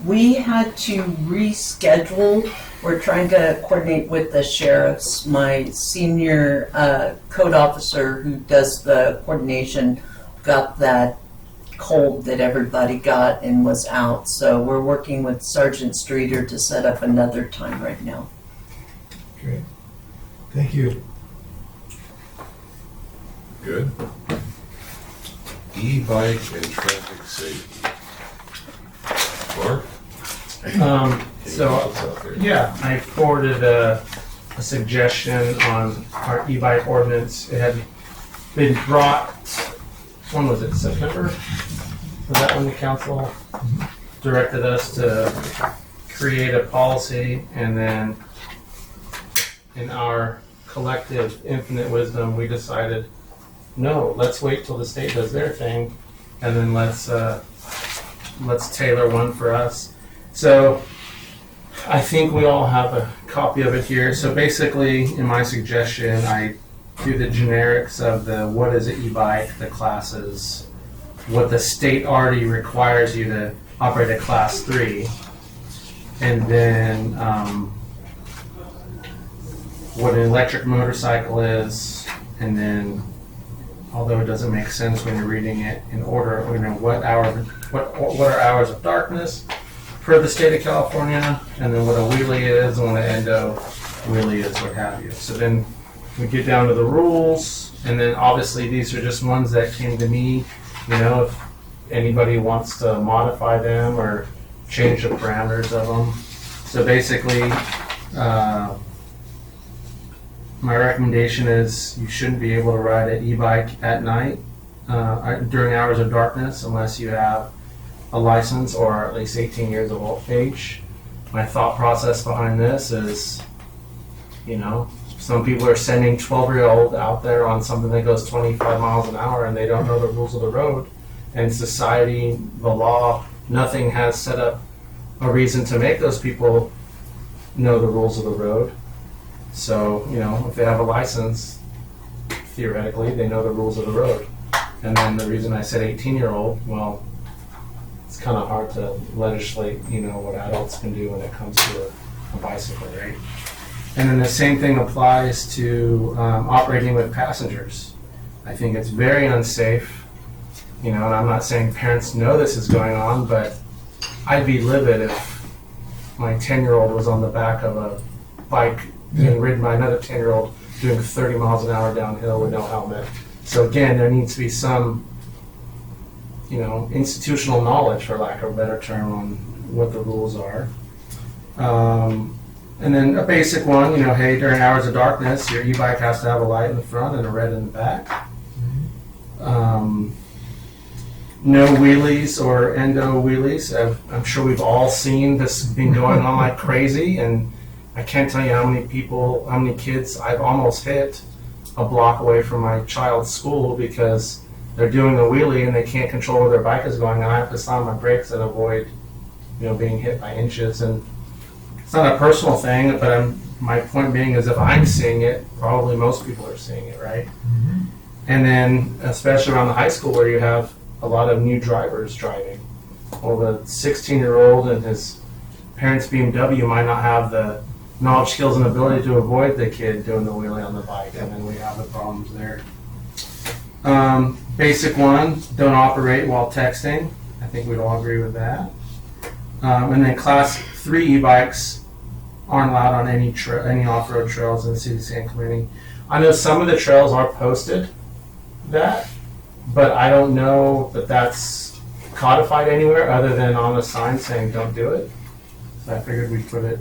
We had to reschedule. We're trying to coordinate with the sheriffs. My senior code officer who does the coordination got that cold that everybody got and was out. So we're working with Sergeant Streeter to set up another time right now. Okay. Thank you. good. E-bike and traffic safety. Mark? So, What's out there? yeah, I forwarded a suggestion on our e-bike ordinance. It had been brought, when was it, September? Was that when the council directed us to create a policy, and then in our collective infinite wisdom, we decided, no, let's wait till the state does their thing, and then let's tailor one for us. So I think we all have a copy of it here. So basically, in my suggestion, I do the generics of the what is an e-bike, the classes, what the state already requires you to operate a class 3, and then what an electric motorcycle is, and then, although it doesn't make sense when you're reading it in order, you know, what are hours of darkness, per the state of California, and then what a wheelie is, and what an endo wheelie is, what have you. So then we get down to the rules, and then obviously these are just ones that came to me. You know, if anybody wants to modify them or change the parameters of them. So basically, my recommendation is you shouldn't be able to ride an e-bike at night during hours of darkness unless you have a license or at least 18 years of age. My thought process behind this is, you know, some people are sending 12-year-old out there on something that goes 25 miles an hour and they don't know the rules of the road. And society, the law, nothing has set up a reason to make those people know the rules of the road. So, you know, if they have a license, theoretically, they know the rules of the road. And then the reason I said 18-year-old, well, it's kind of hard to legislate, you know, what adults can do when it comes to a bicycle, right? And then the same thing applies to operating with passengers. I think it's very unsafe, you know, and I'm not saying parents know this is going on, but I'd be livid if my 10-year-old was on the back of a bike being ridden by another 10-year-old doing 30 miles an hour downhill with no helmet. So again, there needs to be some, you know, institutional knowledge, for lack of a better term, on what the rules are. And then a basic one, you know, hey, during hours of darkness, your e-bike has to have a light in the front and a red in the back. No wheelies or endo wheelies. I'm sure we've all seen this been going on like crazy, and I can't tell you how many kids I've almost hit a block away from my child's school because they're doing a wheelie and they can't control where their bike is going, and I have to slam my brakes and avoid, you know, being hit by inches. And it's not a personal thing, but my point being is if I'm seeing it, probably most people are seeing it, right? Mm-hmm. And then, especially around the high school where you have a lot of new drivers driving. Well, the 16-year-old and his parents' BMW might not have the knowledge, skills, and ability to avoid the kid doing the wheelie on the bike, and then we have the problems there. Basic one, don't operate while texting. I think we'd all agree with that. And then class 3 e-bikes aren't allowed on any off-road trails in the city of San Clemente. I know some of the trails are posted that, but I don't know that that's codified anywhere other than on a sign saying don't do it. So I figured we'd put it,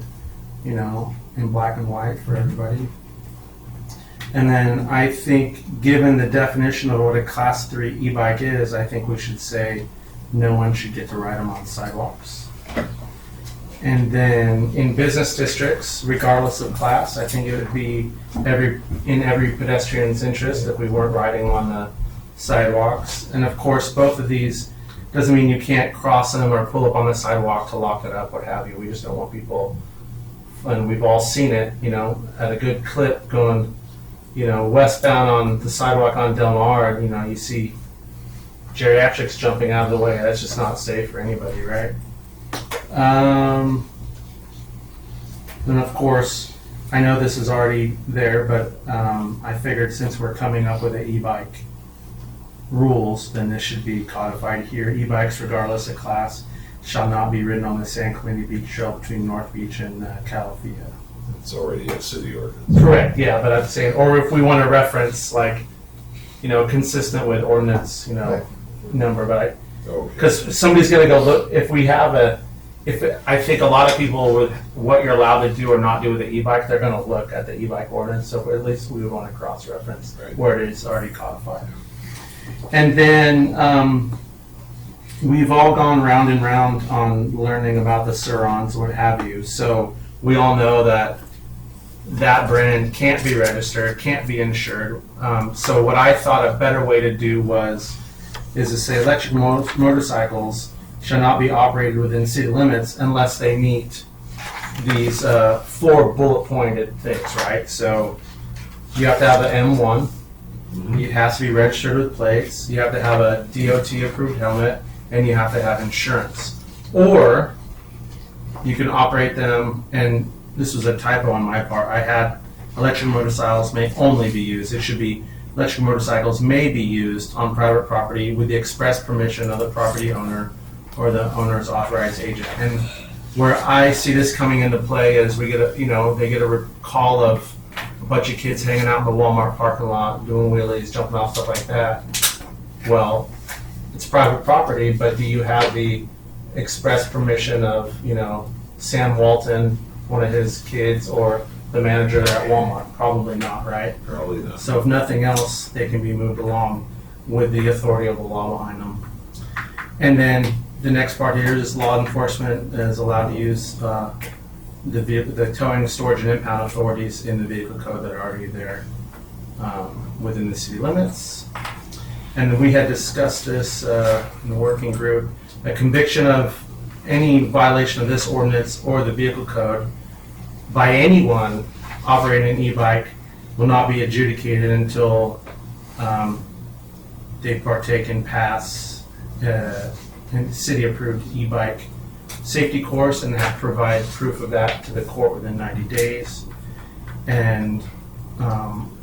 you know, in black and white for everybody. And then I think, given the definition of what a class 3 e-bike is, I think we should say no one should get to ride them on sidewalks. And then in business districts, regardless of class, I think it would be in every pedestrian's interest if we weren't riding on the sidewalks. And of course, both of these doesn't mean you can't cross them or pull up on the sidewalk to lock it up, what have you. We just don't want people, and we've all seen it, you know, at a good clip going, you know, westbound on the sidewalk on Del Mar, you know, you see geriatrics jumping out of the way. That's just not safe for anybody, right? Then of course, I know this is already there, but I figured since we're coming up with the e-bike rules, then this should be codified here. E-bikes, regardless of class, shall not be ridden on the San Clemente Beach Trail between North Beach and Calafia. It's already a city ordinance. Correct, yeah, but I'm saying, or if we want to reference, like, you know, consistent with ordinance, you know, number, but because somebody's going to go look, I think a lot of people with what you're allowed to do or not do with the e-bike, they're going to look at the e-bike ordinance, so at least we would want to cross-reference where it is already codified. And then we've all gone round and round on learning about the Surons, what have you, so we all know that that brand can't be registered, can't be insured. So what I thought a better way to do is to say electric motorcycles shall not be operated within city limits unless they meet these 4 bullet-pointed things, right? So you have to have an M1, it has to be registered with plates, you have to have a DOT-approved helmet, and you have to have insurance. Or you can operate them, and this was a typo on my part, I had electric motorcycles may only be used. It should be electric motorcycles may be used on private property with the express permission of the property owner or the owner's authorized agent. And Where I see this coming into play is they get a call of a bunch of kids hanging out in the Walmart parking lot, doing wheelies, jumping off, stuff like that. Well, it's private property, but do you have the express permission of, Sam Walton, one of his kids, or the manager there at Walmart? Probably not, right? Probably not. So if nothing else, they can be moved along with the authority of the law behind them. And then the next part here is law enforcement is allowed to use the towing, storage, and impound authorities in the vehicle code that are already there within the city limits. And we had discussed this in the working group. A conviction of any violation of this ordinance or the vehicle code by anyone operating an e-bike will not be adjudicated until they partake in pass city-approved e-bike safety course and have to provide proof of that to the court within 90 days. And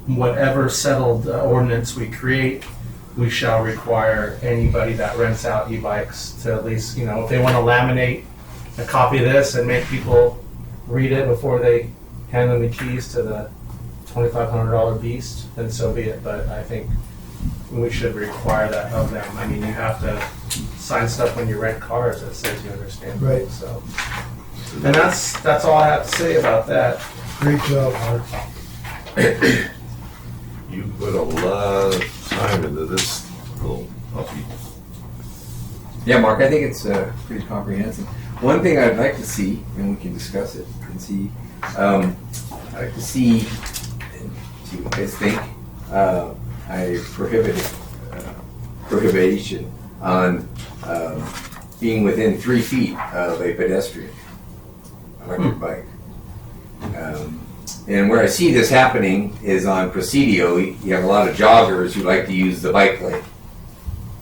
whatever settled ordinance we create, we shall require anybody that rents out e-bikes to at least, if they want to laminate a copy of this and make people read it before they hand them the keys to the $2,500 beast, then so be it. But I think we should require that of them. I mean, you have to sign stuff when you rent cars that says you understand. Right. So, and that's all I have to say about that. Great job, Mark. You put a lot of time into this little puppy. Yeah, Mark, I think it's pretty comprehensive. One thing I'd like to see, and we can discuss it and see, I'd like to see what you guys think, I prohibited prohibition on being within 3 feet of a pedestrian electric bike. And where I see this happening is on Presidio. You have a lot of joggers who like to use the bike lane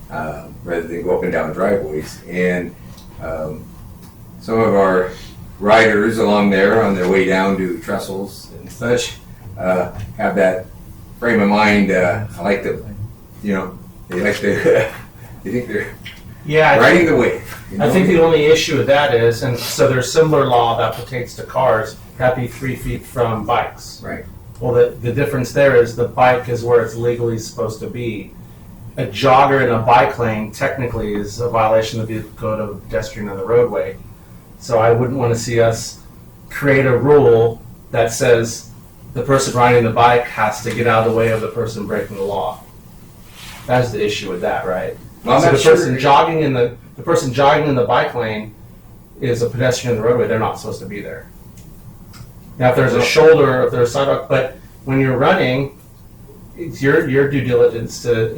rather than go up and down driveways. And some of our riders along there on their way down to Trestles and such have that frame of mind. I like to, they like to, they think they're riding the wave. I think the only issue with that is, and so there's similar law that pertains to cars, have to be 3 feet from bikes. Right. Well, the difference there is the bike is where it's legally supposed to be. A jogger in a bike lane technically is a violation of the vehicle code of pedestrian on the roadway. So I wouldn't want to see us create a rule that says the person riding the bike has to get out of the way of the person breaking the law. That's the issue with that, right? Well, So I'm the not sure. person jogging in the person jogging in the bike lane is a pedestrian on the roadway. They're not supposed to be there. Now, if there's a shoulder, if there's a sidewalk, but when you're running, it's your due diligence to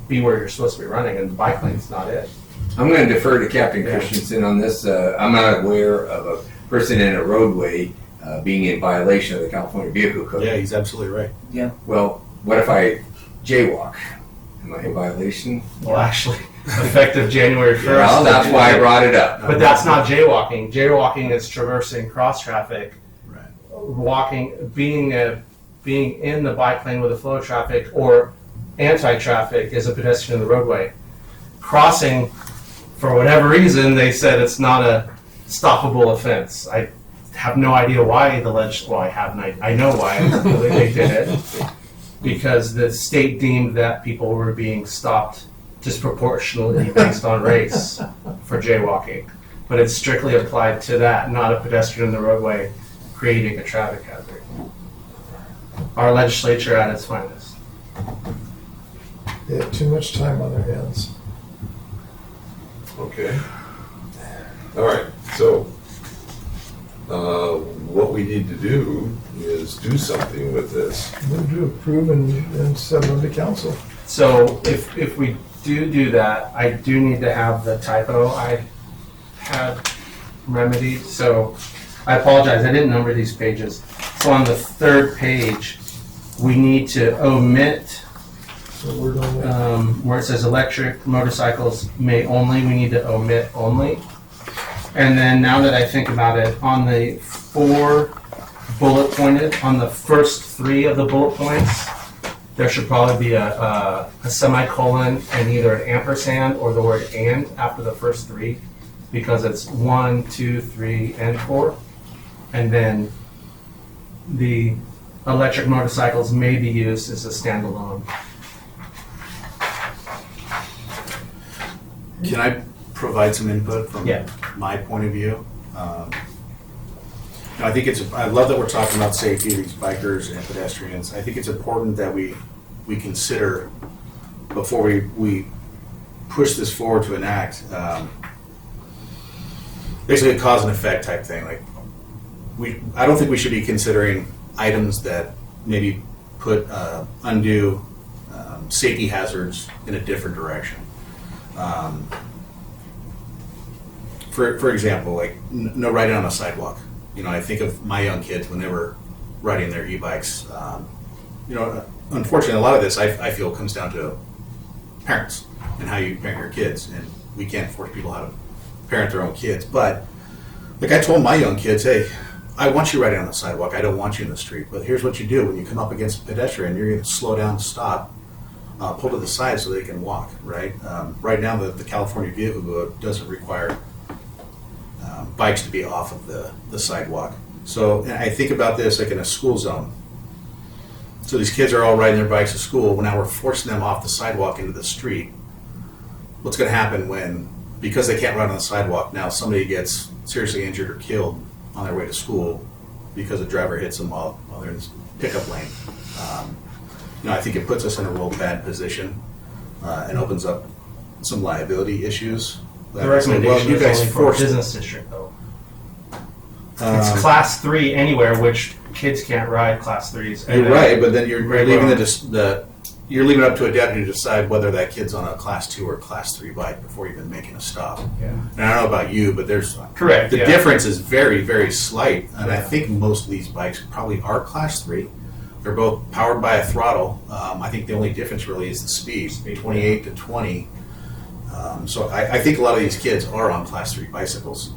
be where you're supposed to be running, and the bike lane's not it. I'm going to defer to Captain Christensen on this. I'm not aware of a person in a roadway being in violation of the California Vehicle Code. Yeah, he's absolutely right. Well, what if I jaywalk? Am I in violation? Well, actually, effective January 1st. Well, that's why I brought it up. But that's not jaywalking. Jaywalking is traversing cross traffic. Right. Walking, being in the bike lane with the flow of traffic or anti-traffic is a pedestrian in the roadway. Crossing, for whatever reason, they said it's not a stoppable offense. I have no idea why I know why they did it. Because the state deemed that people were being stopped disproportionately based on race for jaywalking. But it's strictly applied to that, not a pedestrian in the roadway creating a traffic hazard. Our legislature at its finest. They have too much time on their hands. Okay. All right, so what we need to do is do something with this. Move to approve and send them to council. So if we do that, I do need to have the typo I had remedied. So I apologize, I didn't number these pages. So on the third page, we need to omit So we're going where it says electric motorcycles may only, we need to omit only. And then now that I think about it, on the 4 bullet pointed, on the first 3 of the bullet points, there should probably be a semicolon and either an ampersand or the word and after the first 3. because it's 1, 2, 3, and 4. And then the electric motorcycles may be used as a standalone. Can I provide some input from Yeah. my point of view? I think I love that we're talking about safety of these bikers and pedestrians. I think it's important that we consider before we push this forward to enact, basically a cause and effect type thing. Like I don't think we should be considering items that maybe put undue safety hazards in a different direction. For example, like no riding on a sidewalk. I think of my young kids when they were riding their e-bikes. Unfortunately, a lot of this I feel comes down to parents and how you parent your kids, and we can't force people how to parent their own kids. But like I told my young kids, hey, I want you riding on the sidewalk. I don't want you in the street. But here's what you do when you come up against a pedestrian: you're going to slow down, stop, pull to the side so they can walk. Right. Right now, the California Vehicle Code doesn't require bikes to be off of the sidewalk. So and I think about this like in a school zone. So these kids are all riding their bikes to school. Well, now we're forcing them off the sidewalk into the street. What's going to happen when, because they can't ride on the sidewalk, now somebody gets seriously injured or killed on their way to school because a driver hits them while they're in this pickup lane? I think it puts us in a real bad position and opens up some liability issues. The recommendation is only for a business district, though. It's class 3 anywhere, which kids can't ride class 3s. You're right, but then you're leaving you're leaving it up to a deputy to decide whether that kid's on a class 2 or class 3 bike before even making a stop. Yeah. And I don't know about you, but there's Correct. The yeah. difference is very, very slight, and I Yeah. think most of these bikes probably are class 3. They're both powered by a throttle. I think the only difference really is the speed, 28 to 20. So I think a lot of these kids are on class 3 bicycles,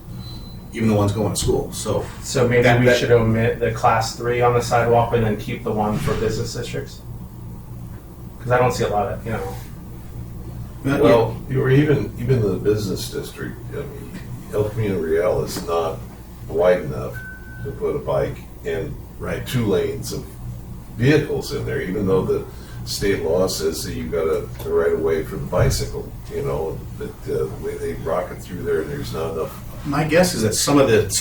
even the ones going to school. So maybe we should omit the class 3 on the sidewalk and then keep the one for business districts? Because I don't see a lot of, Well, or even the business district, El Camino Real is not wide enough to put a bike and 2 lanes of vehicles in there, even though the state law says that you've got a right of way for the bicycle, but the way they rocket through there's not enough. my guess is that some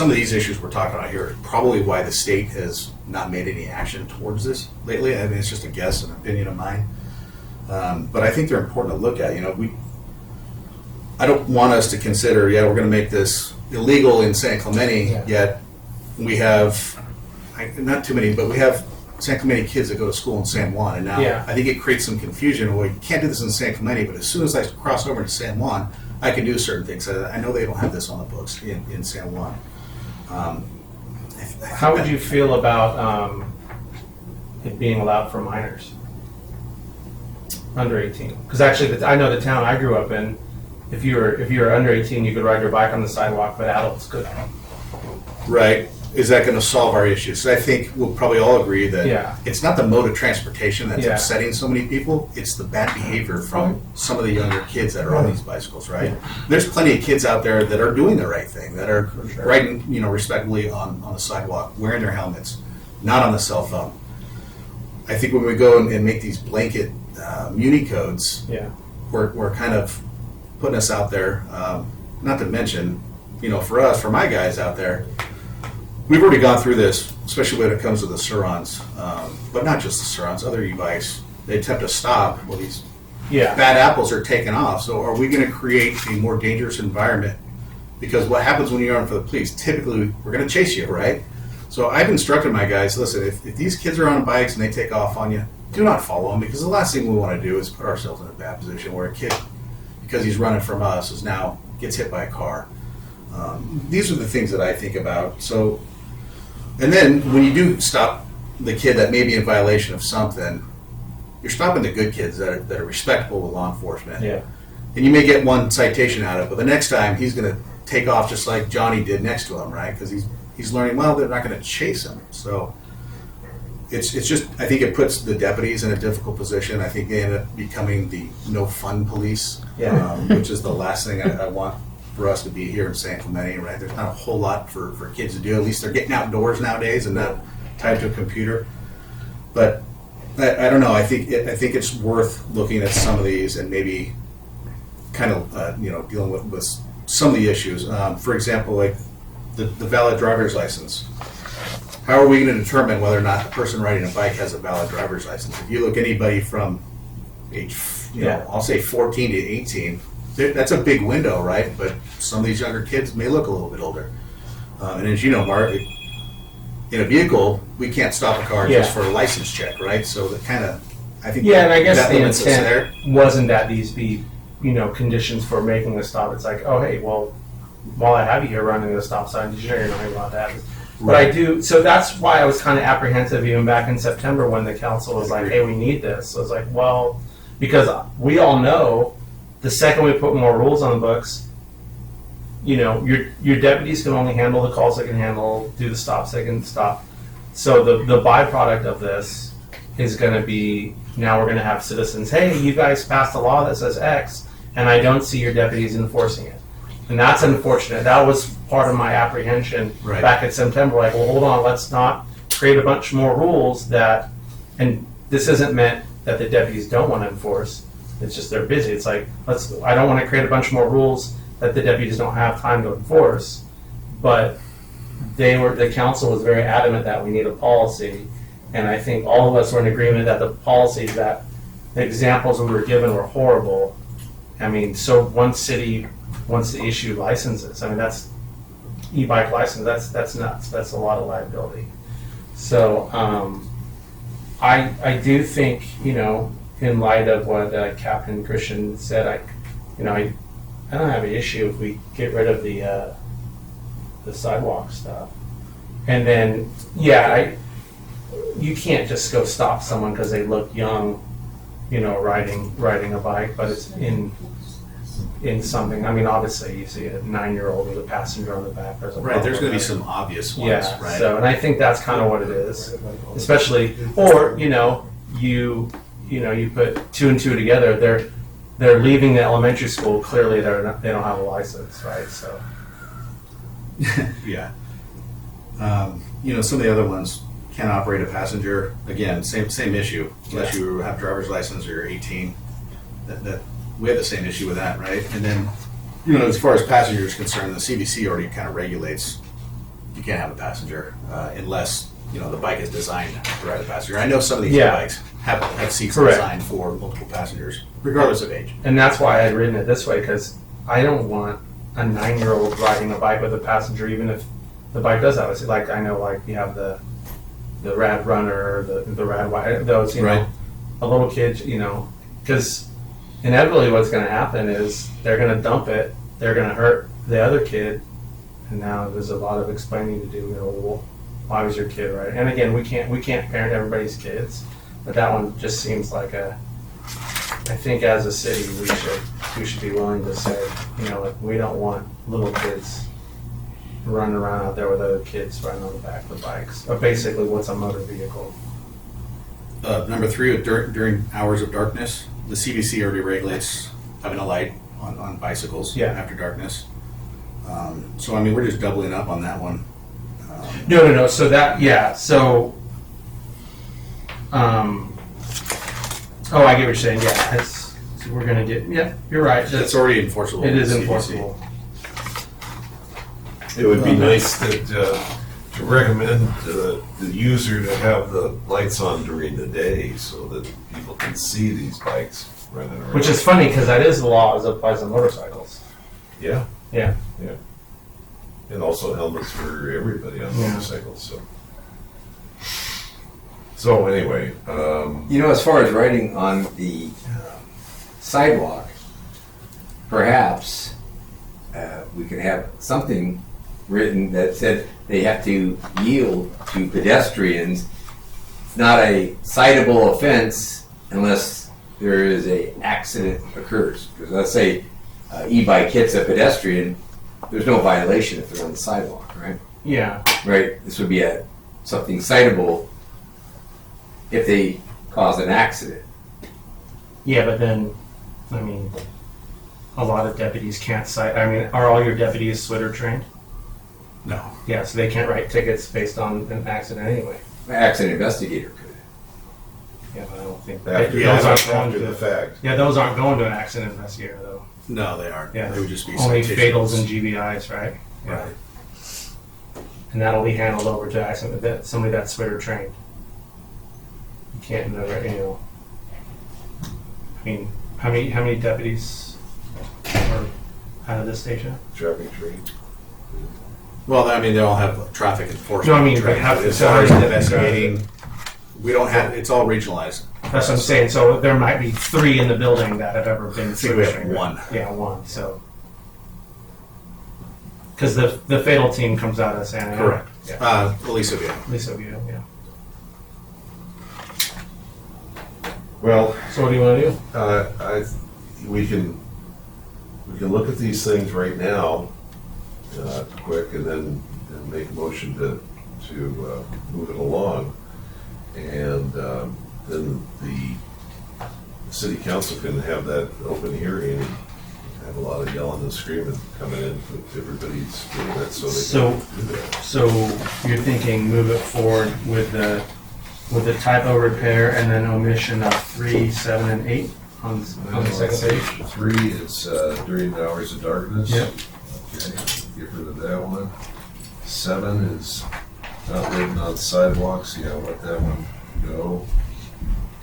of these issues we're talking about here is probably why the state has not made any action towards this lately. I mean, it's just a guess, an opinion of mine. But I think they're important to look at. I don't want us to consider, we're going to make this illegal in San Clemente, yet we have, not too many, but we have San Clemente kids that go to school in San Juan. And now I think it creates some confusion. Well, you can't do this in San Clemente, but as soon as I cross over to San Juan, I can do certain things. I know they don't have this on the books in San Juan. How would you feel about it being allowed for minors under 18? Because actually, I know the town I grew up in. If you were under 18, you could ride your bike on the sidewalk, but adults couldn't. Right. Is that going to solve our issues? So I think we'll probably all agree that it's not the mode of transportation that's upsetting so many people. It's the bad behavior from some of the younger kids that are on these bicycles, right? There's plenty of kids out there that are doing the right thing, that are riding, respectfully on the sidewalk, wearing their helmets, not on the cell phone. I think when we go and make these blanket muni codes, we're kind of putting us out there. Not to mention, for my guys out there, we've already gone through this, especially when it comes to the Surons, but not just the Surons, other e-bikes. They attempt to stop. Well, these bad apples are taking off. So are we going to create a more dangerous environment? Because what happens when you're on for the police, typically we're going to chase you, right? So I've instructed my guys, listen, if these kids are on bikes and they take off on you, do not follow them, because the last thing we want to do is put ourselves in a bad position where a kid, because he's running from us, gets hit by a car. These are the things that I think about. So, and then when you do stop the kid that may be in violation of something, you're stopping the good kids that are respectable with law enforcement. Yeah. And you may get one citation out of it, but the next time he's going to take off just like Johnny did next to him, right? Because he's learning, they're not going to chase him. So it's just, I think it puts the deputies in a difficult position. I think they end up becoming the no fun police, which is the last thing I want for us to be here in San Clemente, right? There's not a whole lot for kids to do. At least they're getting outdoors nowadays and not tied to a computer. But I don't know. I think it's worth looking at some of these and maybe kind of dealing with some of the issues. For example, like the valid driver's license. How are we going to determine whether or not a person riding a bike has a valid driver's license? If you look anybody from age, I'll say 14 to 18, that's a big window, right? But some of these younger kids may look a little bit older. And as you know, Mark, in a vehicle, we can't stop a car just for a license check, right? So that kind of, I think, Yeah, and I guess that the limits us there. intent wasn't that these be, conditions for making a stop. It's like, oh, hey, well, while I have you here running the stop sign, did you know you're not allowed to have this? But I do, so that's why I was kind of apprehensive even back in September when the council was like, hey, we need this. So I was like, well, because we all know the second we put more rules on the books, your deputies can only handle the calls they can handle, do the stops they can stop. So the byproduct of this is going to be, now we're going to have citizens, hey, you guys passed a law that says X, and I don't see your deputies enforcing it. And that's unfortunate. That was part of my apprehension back in September. Like, well, hold on, let's not create a bunch more rules that, and this isn't meant that the deputies don't want to enforce. It's just they're busy. It's like, I don't want to create a bunch more rules that the deputies don't have time to enforce. But the council was very adamant that we need a policy. And I think all of us were in agreement that the policies, that the examples we were given were horrible. I mean, so one city wants to issue licenses. I mean, that's e-bike license. That's nuts. That's a lot of liability. So I do think, in light of what Captain Christian said, I don't have an issue if we get rid of the sidewalk stuff. And then, you can't just go stop someone because they look young, riding a bike, but it's in something. I mean, obviously, you see a 9-year-old with a passenger on the back. There's Right, there's going to be some obvious ones, right? So, and I think that's kind of what it is, especially, or you put 2 and 2 together. They're leaving the elementary school. Clearly, they don't have a license, right? So, yeah. Some of the other ones can't operate a passenger. Again, same issue. Unless you have driver's license or you're 18, that we have the same issue with that, right? And then, as far as passengers are concerned, the CBC already kind of regulates you can't have a passenger unless the bike is designed to ride a passenger. I know some of these bikes have seats designed for multiple passengers, regardless of age. And that's why I had written it this way, because I don't want a 9-year-old riding a bike with a passenger, even if the bike does have a, like, I know, like, you have the Rad Runner, the Rad Wide, those, Right. A little kid, because inevitably what's going to happen is they're going to dump it, they're going to hurt the other kid, and now there's a lot of explaining to do. Well, why was your kid right? And again, we can't parent everybody's kids, but that one just seems like I think as a city we should be willing to say, like, we don't want little kids running around out there with other kids riding on the back of the bikes. Or basically, what's a motor vehicle? Number 3, during hours of darkness, the CBC already regulates having a light on bicycles after darkness. So, I mean, we're just doubling up on that one. No. So So, I get what you're saying. Yeah, we're gonna get. Yeah, you're right. It's already enforceable. It is with CBC. enforceable. It would be nice to recommend the user to have the lights on during the day so that people can see these bikes running around. Which is funny because that is the law as it applies to motorcycles. Yeah. Yeah. And also helmets for everybody on motorcycles. So anyway, As far as riding on the sidewalk, perhaps we could have something written that said they have to yield to pedestrians. It's not a citable offense unless there is a accident occurs. Because let's say e-bike hits a pedestrian, there's no violation if they're on the sidewalk, right? Yeah. Right. This would be something citable if they cause an accident. Yeah, but then, I mean, a lot of deputies can't cite. I mean, are all your deputies SWITR trained? No. Yeah, so they can't write tickets based on an accident anyway. Accident investigator could. Yeah, but I don't think After, Yeah, those aren't going after the to. fact. Yeah, those aren't going to an accident investigator though. No, they aren't. Yeah. They would just be Only citations. fatals and GBIs, right? Right. And that'll be handled over to accident that somebody that's SWITR trained. You can't never, you know. I mean, how many deputies are out of this station? Traffic tree. Well, I mean, they all have traffic enforcement. No, I mean, they training, have but to- as far as investigating, we don't have, it's all regionalized. That's what I'm saying. So there might be 3 in the building that have ever been I think we SWITR have trained. one. Yeah, 1. So. Because the fatal team comes out of Santa Ana. Correct. Yeah. Elisa, yeah. Lisa View, yeah. Well, So what do you want to do? we can look at these things right now, quick, and then make a motion to move it along. And then the city council can have that open hearing and have a lot of yelling and screaming coming in with everybody's doing that, so they can do that. So you're thinking move it forward with the typo repair and then omission of 3, 7, and 8 on the second page? 3 is during the hours of darkness. Yep. Okay, get rid of that one. 7 is not living on sidewalks, yeah, let that one go.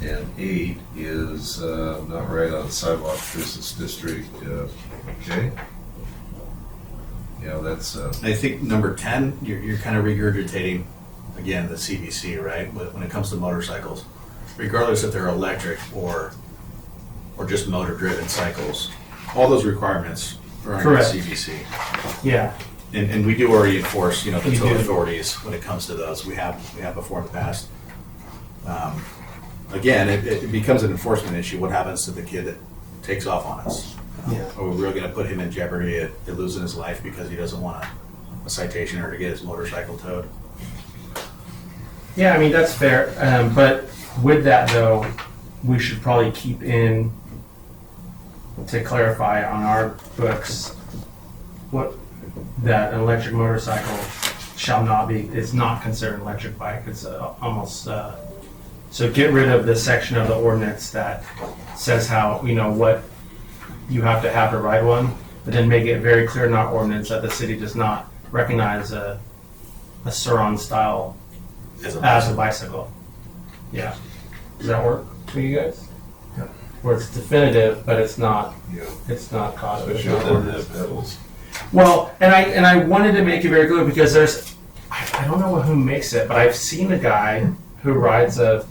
And 8 is not right on sidewalk business district, okay? Yeah, that's, I think number 10, you're kind of regurgitating, again, the CBC, right? When it comes to motorcycles, regardless if they're electric or just motor-driven cycles, all those requirements are under the Correct. CBC. Yeah. And we do already enforce, the You tow do. authorities when it comes to those. We have before in the past. Again, it becomes an enforcement issue. What happens to the kid that takes off on us? Yeah. Are we really going to put him in jeopardy at losing his life because he doesn't want a citation or to get his motorcycle towed? Yeah, I mean, that's fair. But with that, though, we should probably keep in, to clarify on our books, that an electric motorcycle shall not be, it's not considered an electric bike. It's almost, so get rid of the section of the ordinance that says how, what you have to have to ride one, but then make it very clear in our ordinance that the city does not recognize a Suron style as a bicycle. Yeah. Does that work for you guys? Yeah. Where it's definitive, but it's not yeah, caught. especially on the pedals. Well, and I wanted to make it very clear because I don't know who makes it, but I've seen a guy who rides it's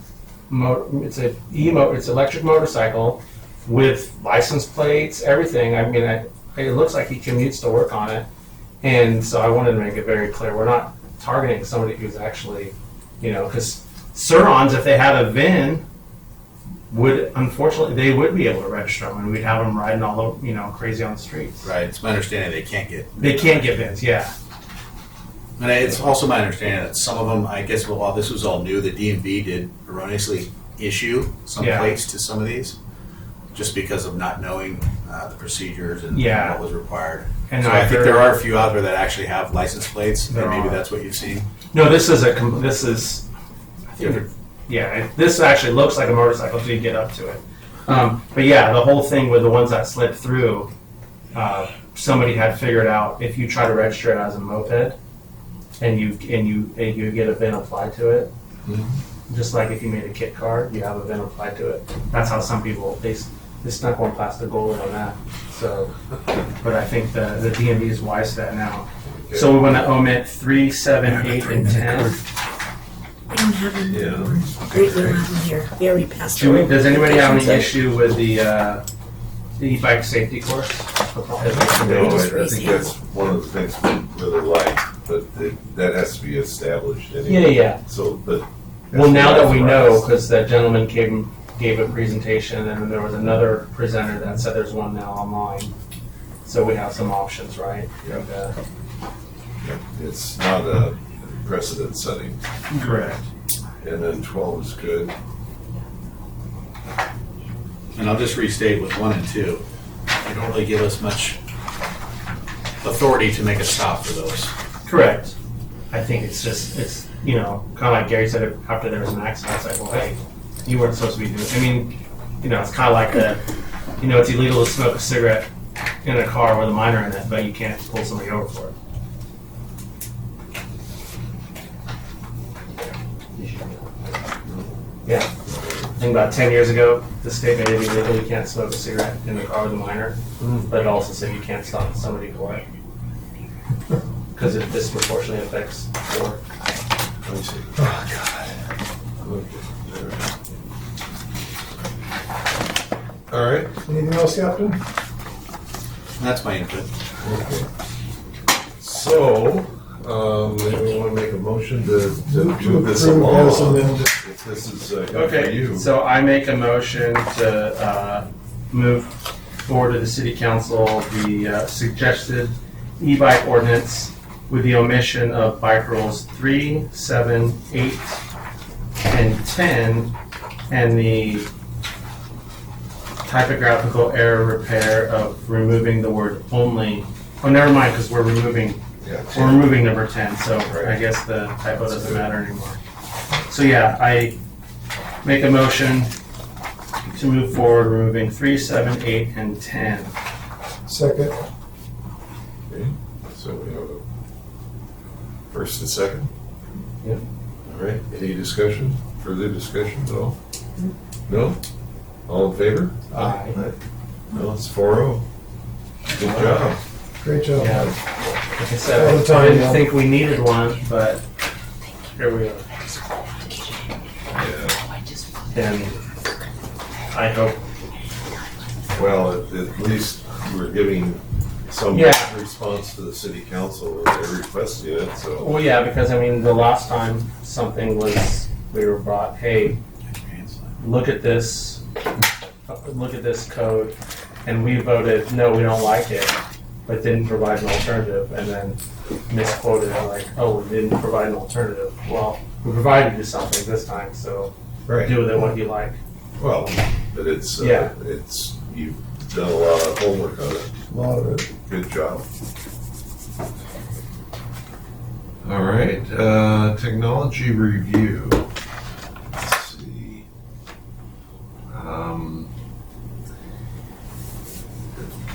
electric motorcycle with license plates, everything. I mean, it looks like he commutes to work on it, and so I wanted to make it very clear we're not targeting somebody who's actually, because Surons, if they had a VIN, unfortunately they would be able to register them, and we'd have them riding all over, crazy on the streets. Right. It's my understanding they can't get. They can't get VINs, yeah. And it's also my understanding that some of them, I guess, while this was all new, the DMV did erroneously issue some Yeah. plates to some of these, just because of not knowing the procedures and Yeah. what was required. And So I I think heard- there are a few out there that actually have license plates, There and maybe are. that's what you've seen. No, this is this actually looks like a motorcycle until you get up to it. But yeah, the whole thing with the ones that slip through, somebody had figured out if you try to register it as a moped and you get a VIN applied to it, just like if you made a kit card, you have a VIN applied to it. That's how some people they snuck one past the goalie on that. So, but I think the DMV is wise to that now. So we want to omit 3, 7, 8, and 10. We don't have them. Yeah. We don't have them here. We already passed them. Does anybody have any issue with the e-bike safety course? No, I think that's one of the things we really like, but that has to be established anyway. Yeah. So, but. Well, now that we know, because that gentleman gave a presentation, and there was another presenter that said there's one now online. So we have some options, right? Yeah. And, Yeah, it's not a precedent setting. correct. And then 12 is good. And I'll just restate with 1 and 2. they don't really give us much authority to make a stop for those. Correct. I think it's just, it's, you know, kind of like Gary said, after there was an accident, it's like, well, hey, you weren't supposed to be doing, I mean, you know, it's kind of like the, you know, it's illegal to smoke a cigarette in a car with a minor in it, but you can't pull somebody over for it. Yeah. I think about 10 years ago, the state made it illegal, you can't smoke a cigarette in the car with a minor, but it also said you can't stop somebody for it. Because it disproportionately affects poor. Let me see. All right. Anything else, Captain? That's my input. Okay. So, maybe we want to make a motion to move this approve along. as amended. If this is good for Okay, you. so I make a motion to move forward to the city council the suggested e-bike ordinance with the omission of bike rules 3, 7, 8, and 10, and the typographical error repair of removing the word only. Oh, never mind, because we're removing number 10, so I guess the typo doesn't matter anymore. So yeah, I make a motion to move forward, removing 3, 7, 8, and 10. Second. Okay, so we have a first and second? Yep. All right, any discussion, further discussion at all? No? All in favor? Aye. No, it's 4-0. Good job. Great job. Yeah. Like I said, All the time, I didn't yeah. think we needed one, but here we are. Yeah. And I hope, Well, at least we're giving some Yeah. response to the city council when they requested it, so. well, yeah, because I mean, the last time something was, we were brought, hey, look at this code, and we voted, no, we don't like it, but didn't provide an alternative, and then misquoted it, like, oh, we didn't provide an alternative. Well, we provided you something this time, so do with it what you like. Well, but it's, Yeah. you've done a lot of homework on it. A lot of it. Good job. All right, technology review. Let's see.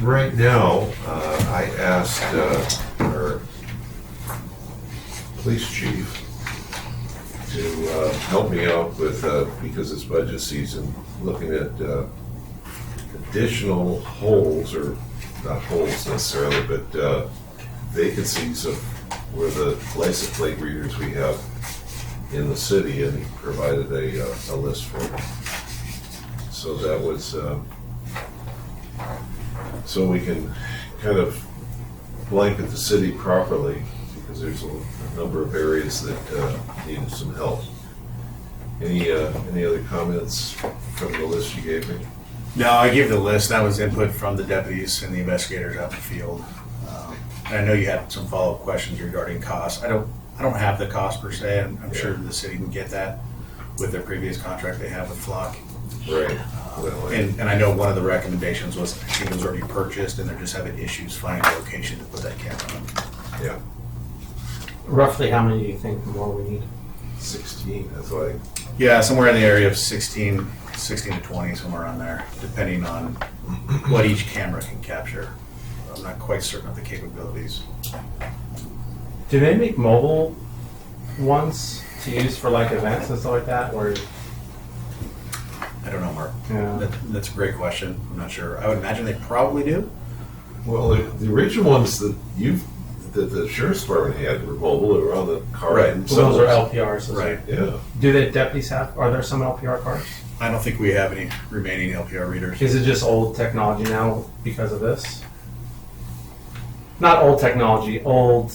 Right now, I asked our police chief to help me out with, because it's budget season, looking at additional holes, or not holes necessarily, but vacancies of where the license plate readers we have in the city, and he provided a list for me. So that was, so we can kind of blanket the city properly, because there's a number of areas that needed some help. Any other comments from the list you gave me? No, I gave the list. That was input from the deputies and the investigators out in the field. And I know you had some follow-up questions regarding costs. I don't have the cost per se. I'm sure the city can get that with their previous contract they have with Flock. Right. Well, And I know one of the recommendations was it was already purchased and they're just having issues finding a location to put that camera on. yeah, Roughly how many do you think more we need? 16, that's why. Yeah, somewhere in the area of 16 to 20, somewhere around there, depending on what each camera can capture. I'm not quite certain of the capabilities. Do they make mobile ones to use for like events and stuff like that, or? I don't know, Mark. Yeah. That's a great question. I'm not sure. I would imagine they probably do. Well, the original ones that the sheriff's department had were mobile, they were on the car. Right. and So those are some- LPRs. Right. Yeah. Do the deputies have? Are there some LPR cards? I don't think we have any remaining LPR readers. Is it just old technology now because of this? Not old technology, old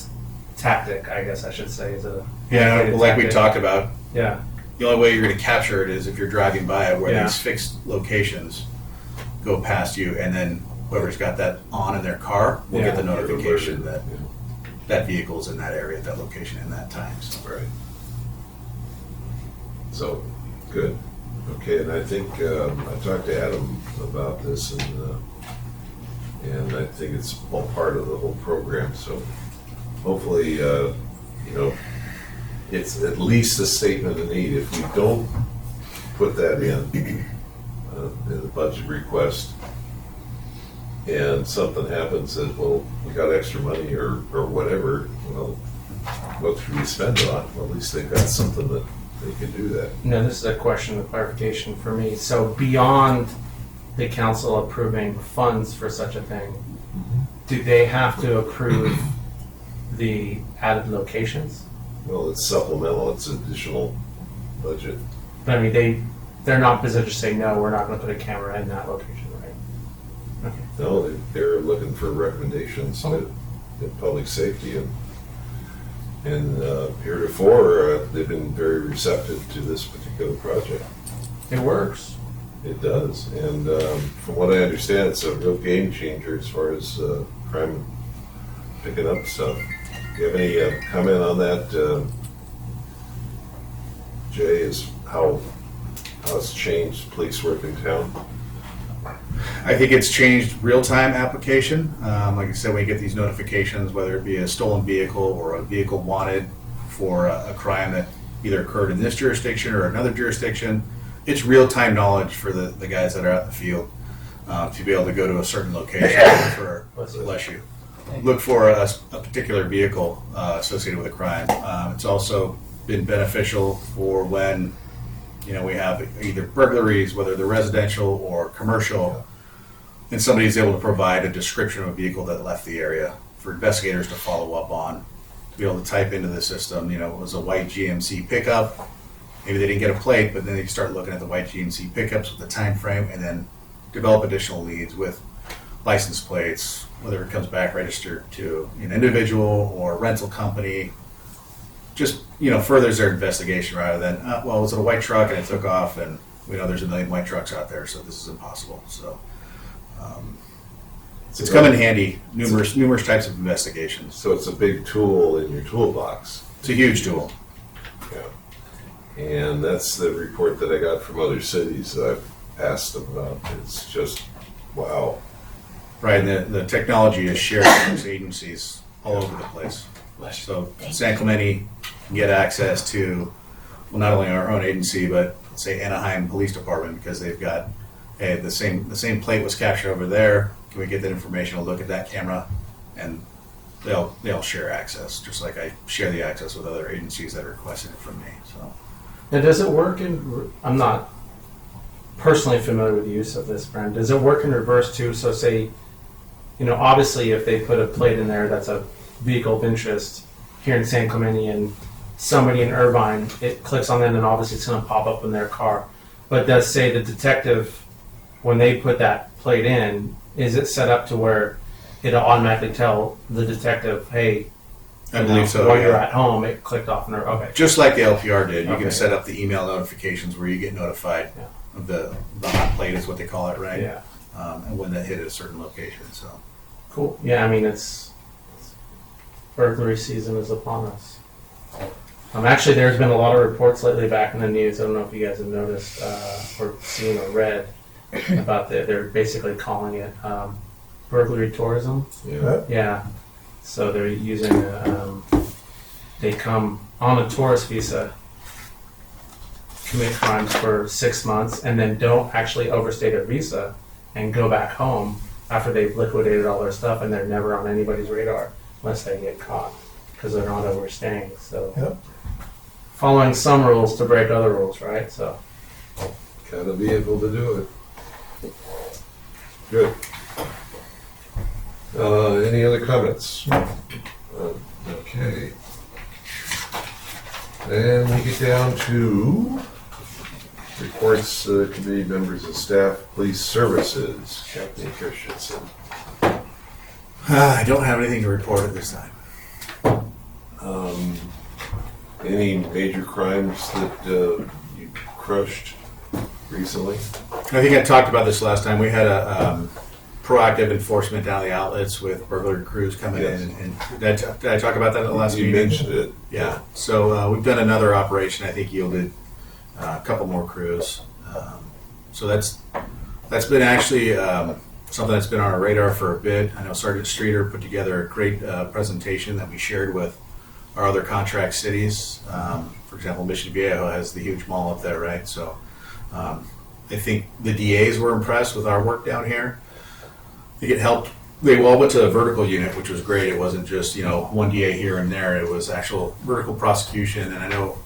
tactic, I guess I should say. Is a Yeah, antiquated like we tactic. talked about, Yeah. the only way you're going to capture it is if you're driving by it, where Yeah. these fixed locations go past you, and then whoever's got that on in their car will get the Yeah. notification that that vehicle's in that area, at that location, in that time. So. Right. So, good. Okay, and I think I talked to Adam about this, and and I think it's all part of the whole program. So hopefully, it's at least a statement of need. If we don't put that in the budget request, and something happens that, well, we got extra money or whatever, well, what should we spend it on? Well, at least they've got something that they can do that. No, this is a question of clarification for me. So beyond the council approving funds for such a thing, do they have to approve the added locations? Well, it's supplemental, it's additional budget. But I mean, they're not in position to say, no, we're not going to put a camera in that location, right? Okay. No, they're looking for recommendations in public safety, and heretofore, they've been very receptive to this particular project. It works. It does, and from what I understand, it's a real game changer as far as crime picking up stuff. Do you have any comment on that, Jay, is how it's changed police work in town? I think it's changed real-time application. Like I said, when you get these notifications, whether it be a stolen vehicle or a vehicle wanted for a crime that either occurred in this jurisdiction or another jurisdiction, it's real-time knowledge for the guys that are out in the field to be able to go to a certain location for, bless you, look for a particular vehicle associated with a crime. It's also been beneficial for when we have either burglaries, whether they're residential or commercial, and somebody's able to provide a description of a vehicle that left the area for investigators to follow up on, to be able to type into the system, it was a white GMC pickup. Maybe they didn't get a plate, but then they start looking at the white GMC pickups with the time frame and then develop additional leads with license plates, whether it comes back registered to an individual or a rental company. Just furthers their investigation rather than was it a white truck and it took off, and we know there's a million white trucks out there, so this is impossible. So it's come in handy numerous types of investigations. So it's a big tool in your toolbox. It's a huge tool. Yeah, and that's the report that I got from other cities that I've asked them about. It's just wow. Right, and the technology is shared with agencies all over the place. So San Clemente can get access to, well, not only our own agency, but let's say Anaheim Police Department, because they've got, hey, the same plate was captured over there. Can we get that information? We'll look at that camera, and they'll share access, just like I share the access with other agencies that are requesting it from me. So Now, does it work I'm not personally familiar with the use of this, Brent. Does it work in reverse too? So say, obviously if they put a plate in there that's a vehicle of interest here in San Clemente and somebody in Irvine, it clicks on that and obviously it's going to pop up in their car. But does say the detective, when they put that plate in, is it set up to where it'll automatically tell the detective, hey, I believe so. while yeah. you're at home, it clicked off and okay. Just like the LPR did, you Okay. can set up the email notifications where you get notified Yeah. of the hot plate is what they call it, right? Yeah. And when that hit at a certain location. So Cool. Yeah, I mean, it's burglary season is upon us. Actually, there's been a lot of reports lately back in the news. I don't know if you guys have noticed or seen or read about they're basically calling it burglary tourism. Yeah. Yeah. So they're using they come on a tourist visa, commit crimes for 6 months, and then don't actually overstay their visa and go back home after they've liquidated all their stuff, and they're never on anybody's radar unless they get caught because they're not overstaying. So Yep. following some rules to break other rules, right? So Gotta be able to do it. Good. Any other comments? Okay. And we get down to reports, committee members and staff, police services. Captain Christensen. I don't have anything to report at this time. Any major crimes that you crushed recently? I think I talked about this last time. We had a proactive enforcement down the outlets with burglary crews coming Yes. in. And did I talk about that at the last You meeting? mentioned it. Yeah. So we've done another operation. I think yielded a couple more crews. So that's been actually something that's been on our radar for a bit. I know Sergeant Streeter put together a great presentation that we shared with our other contract cities. For example, Mission Viejo has the huge mall up there, right? So I think the DAs were impressed with our work down here. I think it helped. They all went to a vertical unit, which was great. It wasn't just, one DA here and there. It was actual vertical prosecution. And I know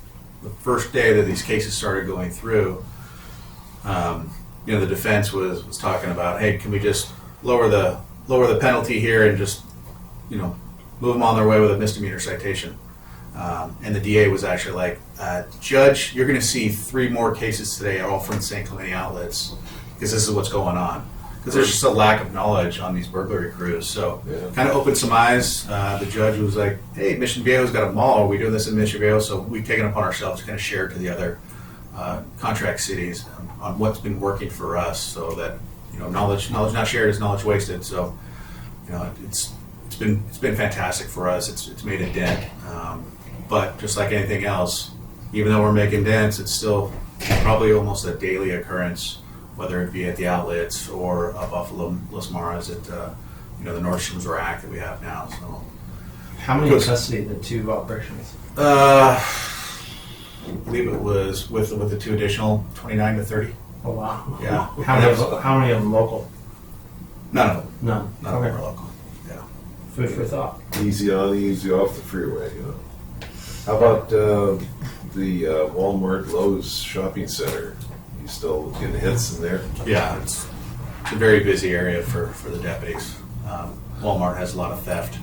the first day that these cases started going through, the defense was talking about, hey, can we just lower the penalty here and just, move them on their way with a misdemeanor citation? And the DA was actually like, Judge, you're going to see 3 more cases today, all from St. Clemente outlets, because this is what's going on. Because there's just a lack of knowledge on these burglary crews. So kind of opened some eyes. The judge was like, hey, Mission Viejo's got a mall. Are we doing this in Mission Viejo? So we've taken it upon ourselves to kind of share it to the other contract cities on what's been working for us, so that knowledge not shared is knowledge wasted. So it's been fantastic for us. It's made a dent. But just like anything else, even though we're making dents, it's still probably almost a daily occurrence, whether it be at the outlets or Buffalo, Los Maras, at the Nordstrom's rack that we have now. So, How many in custody, the 2 operations? I believe it was with the 2 additional, 29 to 30. Oh, wow. Yeah. How many of them local? None of them. None. None of them are local. Yeah. Food for thought. Easy on, easy off the freeway. How about the Walmart Lowe's shopping center? You still getting hits in there? Yeah, it's a very busy area for the deputies. Walmart has a lot of theft.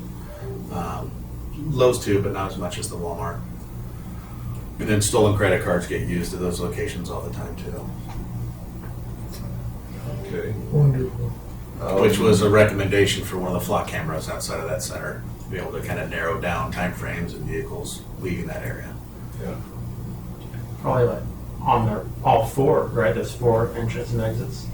Lowe's too, but not as much as the Walmart. And then stolen credit cards get used at those locations all the time too. Okay. Wonderful. Which was a recommendation for one of the flock cameras outside of that center, to be able to kind of narrow down timeframes and vehicles leaving that area. Yeah. Probably like on their all 4, right? There's 4 entrances and exits.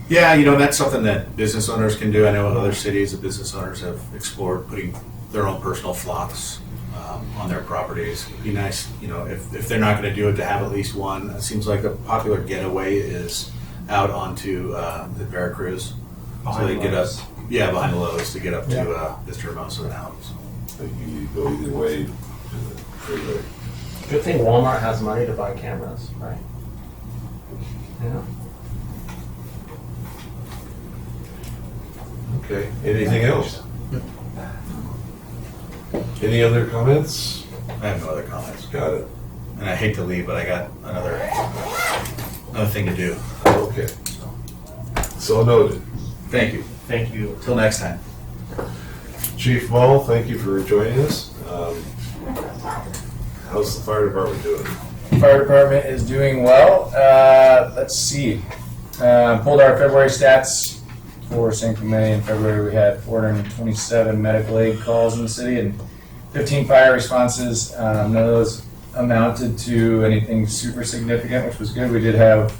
Yeah, that's something that business owners can do. I know in other cities, the business owners have explored putting their own personal flocks on their properties. It'd be nice, if they're not going to do it, to have at least one. It seems like a popular getaway is out onto the Veracruz. So they get up, behind the Lowe's to get up to Mr. Hermosa and out. So. You go either way to the freeway. Good thing Walmart has money to buy cameras, right? Yeah. Okay. Anything else? Any other comments? I have no other comments. Got it. And I hate to leave, but I got another thing to do. Okay. So noted. Thank you. Thank you. Till next time. Chief Mull, thank you for joining us. How's the fire department doing? Fire department is doing well. Let's see. Pulled our February stats for St. Clemente. In February, we had 427 medical aid calls in the city and 15 fire responses. None of those amounted to anything super significant, which was good. We did have,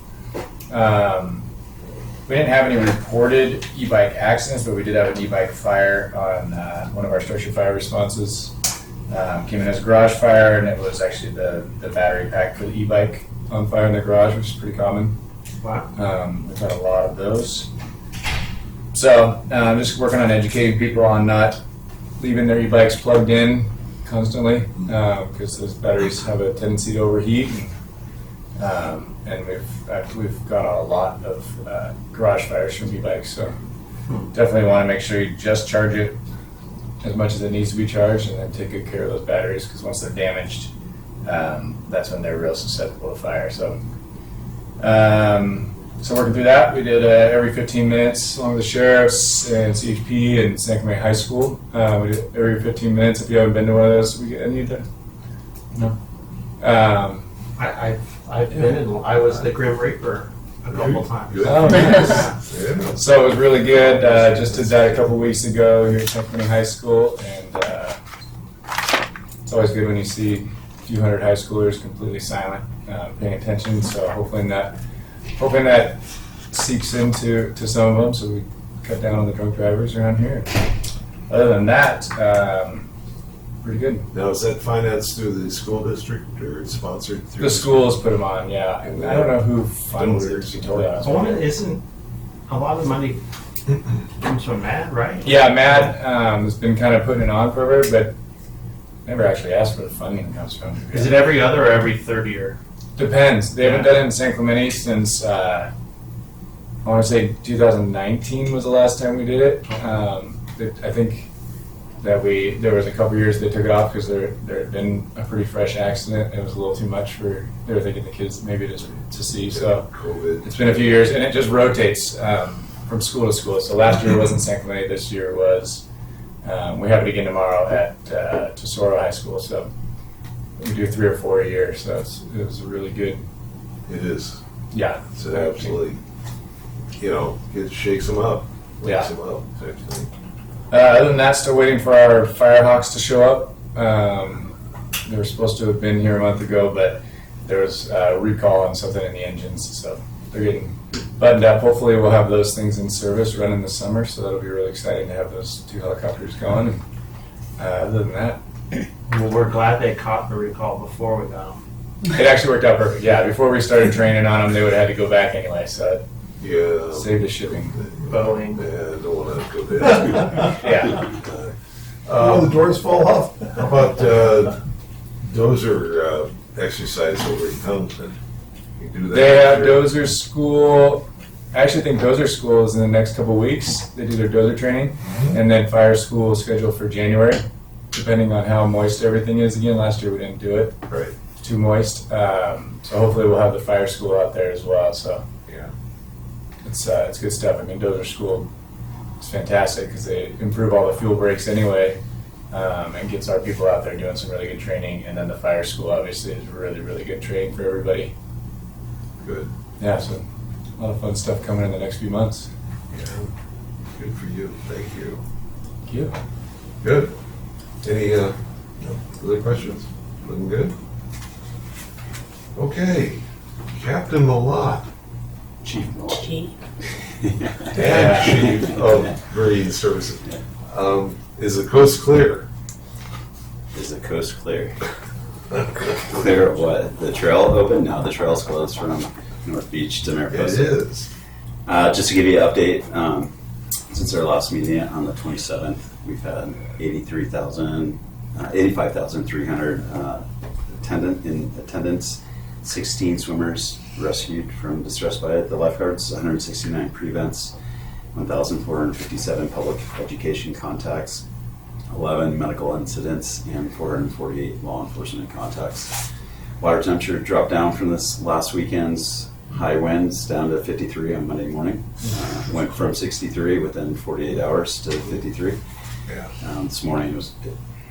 we didn't have any reported e-bike accidents, but we did have an e-bike fire on one of our structure fire responses. Came in as a garage fire, and it was actually the battery pack for the e-bike on fire in the garage, which is pretty common. Wow. We've had a lot of those. So I'm just working on educating people on not leaving their e-bikes plugged in constantly, because those batteries have a tendency to overheat. And we've got a lot of garage fires from e-bikes, so definitely want to make sure you just charge it as much as it needs to be charged, and then take good care of those batteries, because once they're damaged, that's when they're real susceptible to fire. So, so working through that, we did every 15 minutes along with the sheriffs and CHP and San Clemente High School. We did every 15 minutes. If you haven't been to one of those, we get any. No. I've been in. I was the Grim Reaper a couple times. Good. Oh, Yeah. So it was really good. Just did that a couple weeks ago here at San Clemente High School, and it's always good when you see a few hundred high schoolers completely silent, paying attention. So hoping that seeps into some of them, so we cut down on the drunk drivers around here. Other than that, pretty good. Now, is that financed through the school district or sponsored through? The schools put them on, yeah. I don't know who funds it, to be totally honest. I wonder, isn't a lot of the money Comes from Matt, right? Yeah, Matt has been kind of putting it on for her, but never actually asked where the funding comes from. Is it every other or every third year? Depends. They haven't done it in San Clemente since I want to say 2019 was the last time we did it. I think that there was a couple years they took it off because there had been a pretty fresh accident. It was a little too much for they were thinking the kids maybe to see. So COVID. it's been a few years, and it just rotates from school to school. So last year was in San Clemente. This year was we have it again tomorrow at Tesoro High School. So we do 3 or 4 a year. So it was a really good. It is. Yeah. It's an absolutely, it shakes them up, wakes them up, type thing. Other than that, still waiting for our Firehawks to show up. They were supposed to have been here a month ago, but there was a recall on something in the engines, so they're getting buttoned up. Hopefully we'll have those things in service running this summer, so that'll be really exciting to have those 2 helicopters going. And, other than that, Well, we're glad they caught the recall before we got them. it actually worked out perfect. Yeah, before we started training on them, they would have had to go back anyway, so Yeah. it saved the shipping. Boeing. Yeah, I don't want to go there. Yeah. Oh, the doors fall off. How about dozer exercise over in Townsend? You do that They have this year? dozer school. I actually think dozer school is in the next couple of weeks. They do their dozer training, and then fire school is scheduled for January, depending on how moist everything is again. Last year we didn't do it; Right. too moist. So hopefully we'll have the fire school out there as well. So Yeah. it's good stuff. I mean, dozer school is fantastic because they improve all the fuel breaks anyway, and gets our people out there doing some really good training. And then the fire school obviously is really, really good training for everybody. Good. Yeah, so a lot of fun stuff coming in the next few months. Yeah. Good for you. Thank you. Thank you. Good. Any other questions? Looking good? Okay. Captain Malott Chief. Gee. and Chief of Marine Services. Is the coast clear? Is the coast clear? Clear of what? The trail open? No, the trail's closed from North Beach to It Mariposa. is. Just to give you an update, since our last meeting on the 27th, we've had 85,300 in attendance, 16 swimmers rescued from distress by the lifeguards, 169 prevents, 1,457 public education contacts, 11 medical incidents, and 448 law enforcement contacts. Water temperature dropped down from this last weekend's high winds down to 53 on Monday morning. Went from 63 within 48 hours to 53. Yeah. This morning it was,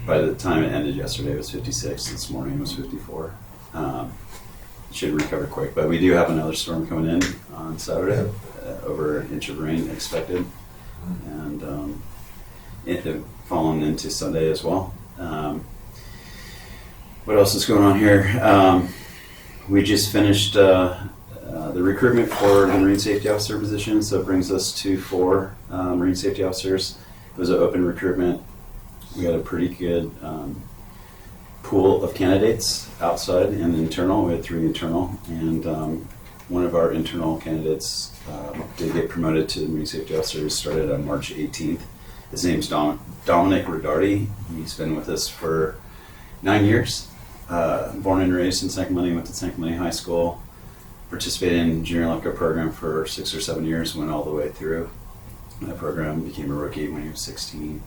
by the time it ended yesterday, it was 56. This morning it was 54. Should recover quick, but we do have another storm coming in on Saturday. Over an inch of rain expected, and it falling into Sunday as well. What else is going on here? We just finished the recruitment for the Marine Safety Officer position, so it brings us to 4 Marine Safety Officers. It was an open recruitment. We got a pretty good pool of candidates outside and internal. We had 3 internal, and one of our internal candidates did get promoted to the Marine Safety Officer. He started on March 18th. His name's Dominic Ridardi. He's been with us for 9 years. Born and raised in San Clemente, went to San Clemente High School, participated in junior lifeguard program for 6 or 7 years, went all the way through that program, became a rookie when he was 16,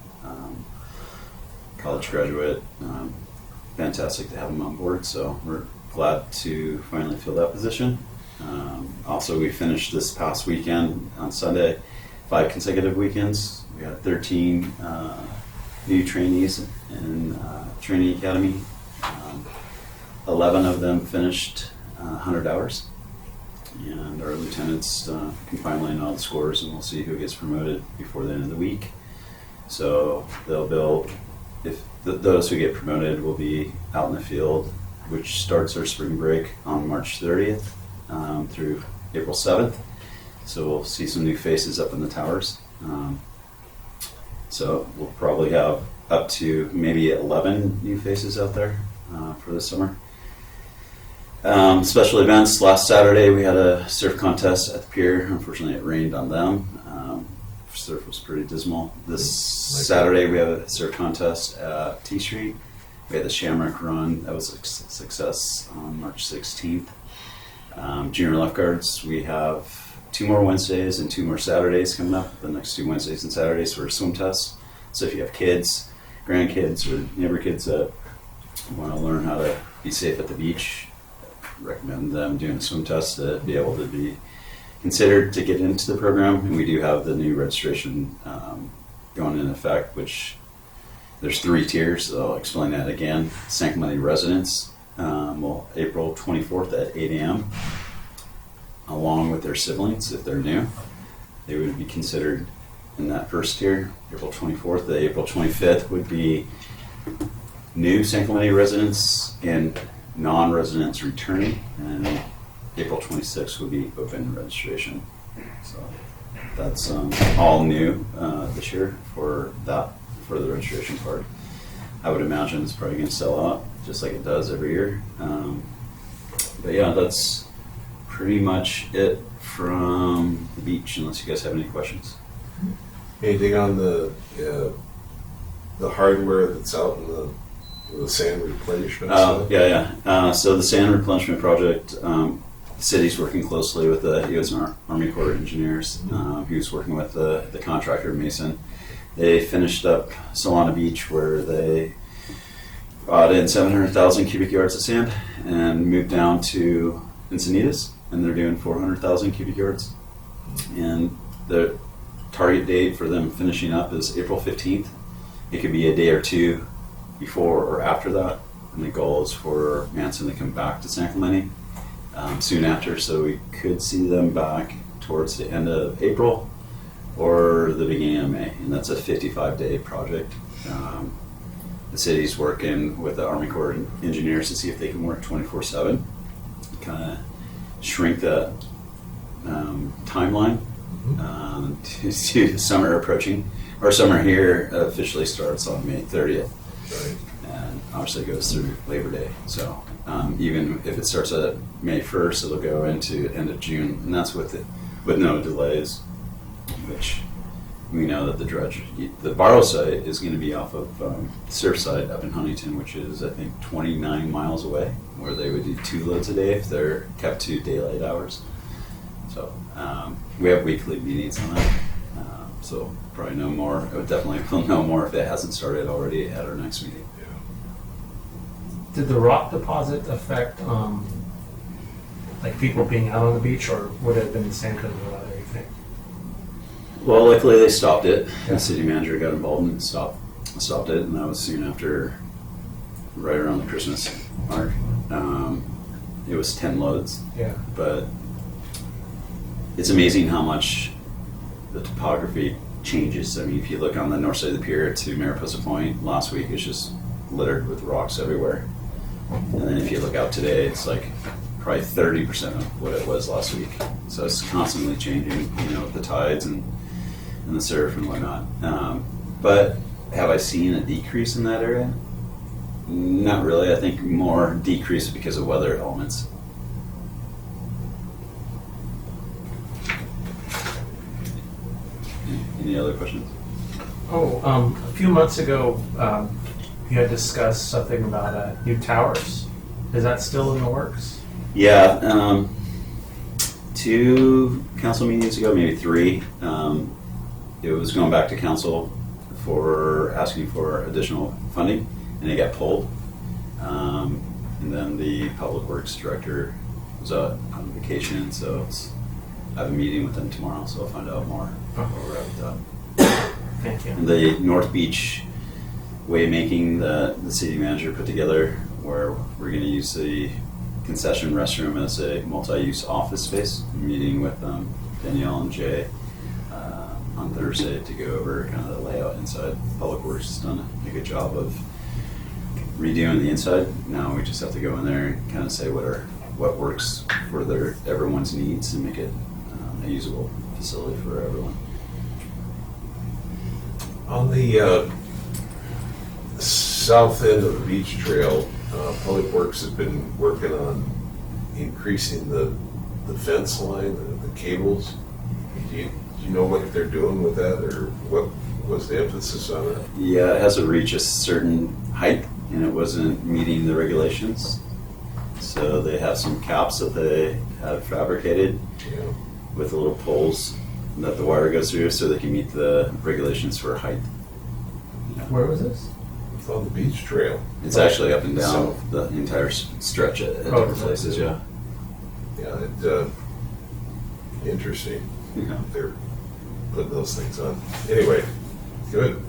college graduate. Fantastic to have him on board, so we're glad to finally fill that position. Also, we finished this past weekend on Sunday, 5 consecutive weekends. We had 13 new trainees in training academy. 11 of them finished 100 hours, and our lieutenants can finally know the scores, and we'll see who gets promoted before the end of the week. So they'll build, if those who get promoted will be out in the field, which starts our spring break on March 30th through April 7th. So we'll see some new faces up in the towers. So we'll probably have up to maybe 11 new faces out there for the summer. Special events. Last Saturday we had a surf contest at the pier. Unfortunately it rained on them. surf was pretty dismal. This Saturday we have a surf contest at T Street. We had the Shamrock Run. That was a success on March 16th. Junior lifeguards, we have 2 more Wednesdays and 2 more Saturdays coming up. The next 2 Wednesdays and Saturdays for swim tests. So if you have kids, grandkids, or neighbor kids that want to learn how to be safe at the beach, recommend them doing a swim test to be able to be considered to get into the program. And we do have the new registration going in effect, which there's 3 tiers. So I'll explain that again. San Clemente residents, April 24th at 8 a.m. along with their siblings, if they're new, they would be considered in that first tier. April 24th to April 25th would be new San Clemente residents and non-residents returning, and April 26th would be open registration. So that's all new this year for the registration part. I would imagine it's probably going to sell out just like it does every year. But yeah, that's pretty much it from the beach, unless you guys have any questions. Anything on the hardware that's out in the sand replenishment Oh, stuff? yeah. So the sand replenishment project, the city's working closely with the U.S. Army Corps of Engineers. He was working with the contractor, Mason. They finished up Solana Beach where they brought in 700,000 cubic yards of sand and moved down to Encinitas, and they're doing 400,000 cubic yards. And the target date for them finishing up is April 15th. It could be a day or 2 before or after that. And the goal is for Manson to come back to San Clemente soon after, so we could see them back towards the end of April or the beginning of May, and that's a 55-day project. The city's working with the Army Corps of Engineers to see if they can work 24/7, kind of shrink that timeline to the summer approaching. Our summer here officially starts on May 30th. Right. And obviously goes through Labor Day. So even if it starts at May 1st, it'll go into end of June, and that's with no delays, which we know that the borrow site is going to be off of Surfside up in Huntington, which is, I think, 29 miles away, where they would do 2 loads a day if they're kept to daylight hours. So we have weekly meetings on that. So probably know more. I would definitely will know more if it hasn't started already at our next meeting. Did the rock deposit affect like people being out on the beach, or would it have been the same because of the weather, you think? Well, luckily they stopped it. The city manager got involved and stopped it, and that was soon after, right around the Christmas mark. It was 10 loads, Yeah. but it's amazing how much the topography changes. I mean, if you look on the north side of the pier to Mariposa Point last week, it's just littered with rocks everywhere. And then if you look out today, it's like probably 30% of what it was last week. So it's constantly changing, with the tides and the surf and whatnot. But have I seen a decrease in that area? Not really. I think more decrease because of weather elements. Any other questions? A few months ago, you had discussed something about new towers. Is that still in the works? Yeah, 2 council meetings ago, maybe 3, it was going back to council for asking for additional funding, and it got pulled. And then the public works director was out on vacation, so I have a meeting with him tomorrow, so I'll find out more where we're at with that. Thank you. And the North Beach waymaking the city manager put together, where we're going to use the concession restroom as a multi-use office space. I'm meeting with Danielle and Jay on Thursday to go over kind of the layout inside. Public Works has done a good job of redoing the inside. Now we just have to go in there and kind of say what works for everyone's needs and make it a usable facility for everyone. On the south end of the beach trail, Public Works has been working on increasing the fence line, the cables. Do Do you know what they're doing with that, or what was the emphasis on it? Yeah, it has to reach a certain height, and it wasn't meeting the regulations. So they have some caps that they have fabricated Yeah. with little poles that the wire goes through, so they can meet the regulations for height. Where was this? It's on the beach trail. It's actually up and down So- the entire stretch at Oh, different it's- places. Yeah. Yeah, interesting. Yeah. They're putting those things on. Anyway, good.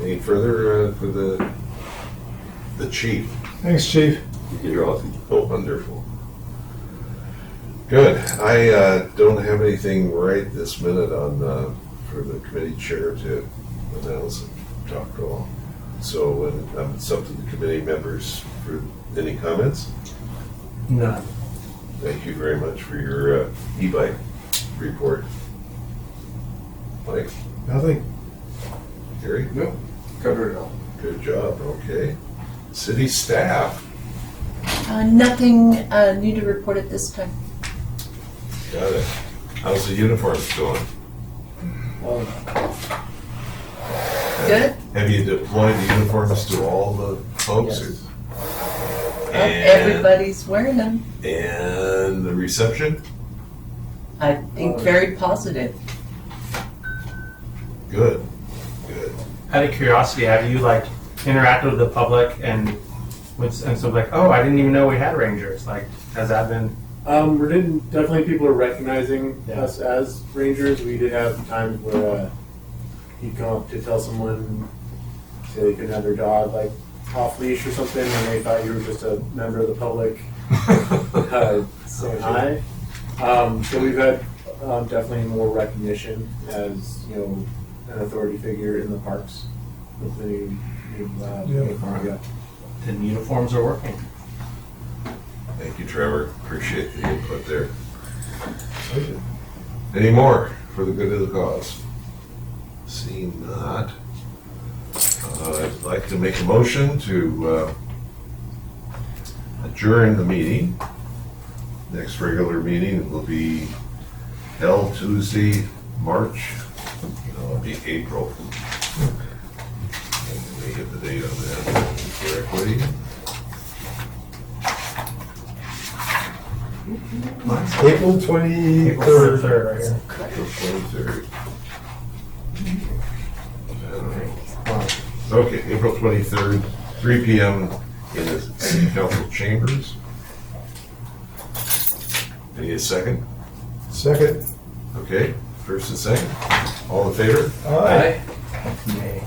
Any further for the chief? Thanks, Chief. You're welcome. Oh, wonderful. Good. I don't have anything right this minute on for the committee chair to announce and talk to all. So it's up to the committee members for any comments. None. Thank you very much for your e-bike report. Mike, Nothing. Gary? Nope. Covered it all. Good job, okay. City staff, Nothing new to report at this time. got it. How's the uniforms going? Good. Have you deployed the uniforms to all the folks? Yes. Everybody's wearing them. And the reception? I think very positive. Good, good. Out of curiosity, have you like interacted with the public and so like, oh, I didn't even know we had rangers. Like, has that been? We're definitely people are recognizing Yeah. us as rangers. We did have times where you'd come up to tell someone, say they couldn't have their dog like off leash or something, and they thought you were just a member of the public saying hi. So we've had definitely more recognition as an authority figure in the parks with the new uniform we got. The uniforms are working. Thank you, Trevor. Appreciate the input there. Any more for the good of the cause? Seeing not, I'd like to make a motion to adjourn the meeting. Next regular meeting will be held Tuesday, March. No, it'll be April. Let me get the date on that correctly. April April 23rd. 3rd, right here. April 23rd. Okay, April 23rd, 3 p.m. in the City Council chambers. Any a second? Second. Okay, first and second. All in favor? Aye. Yay.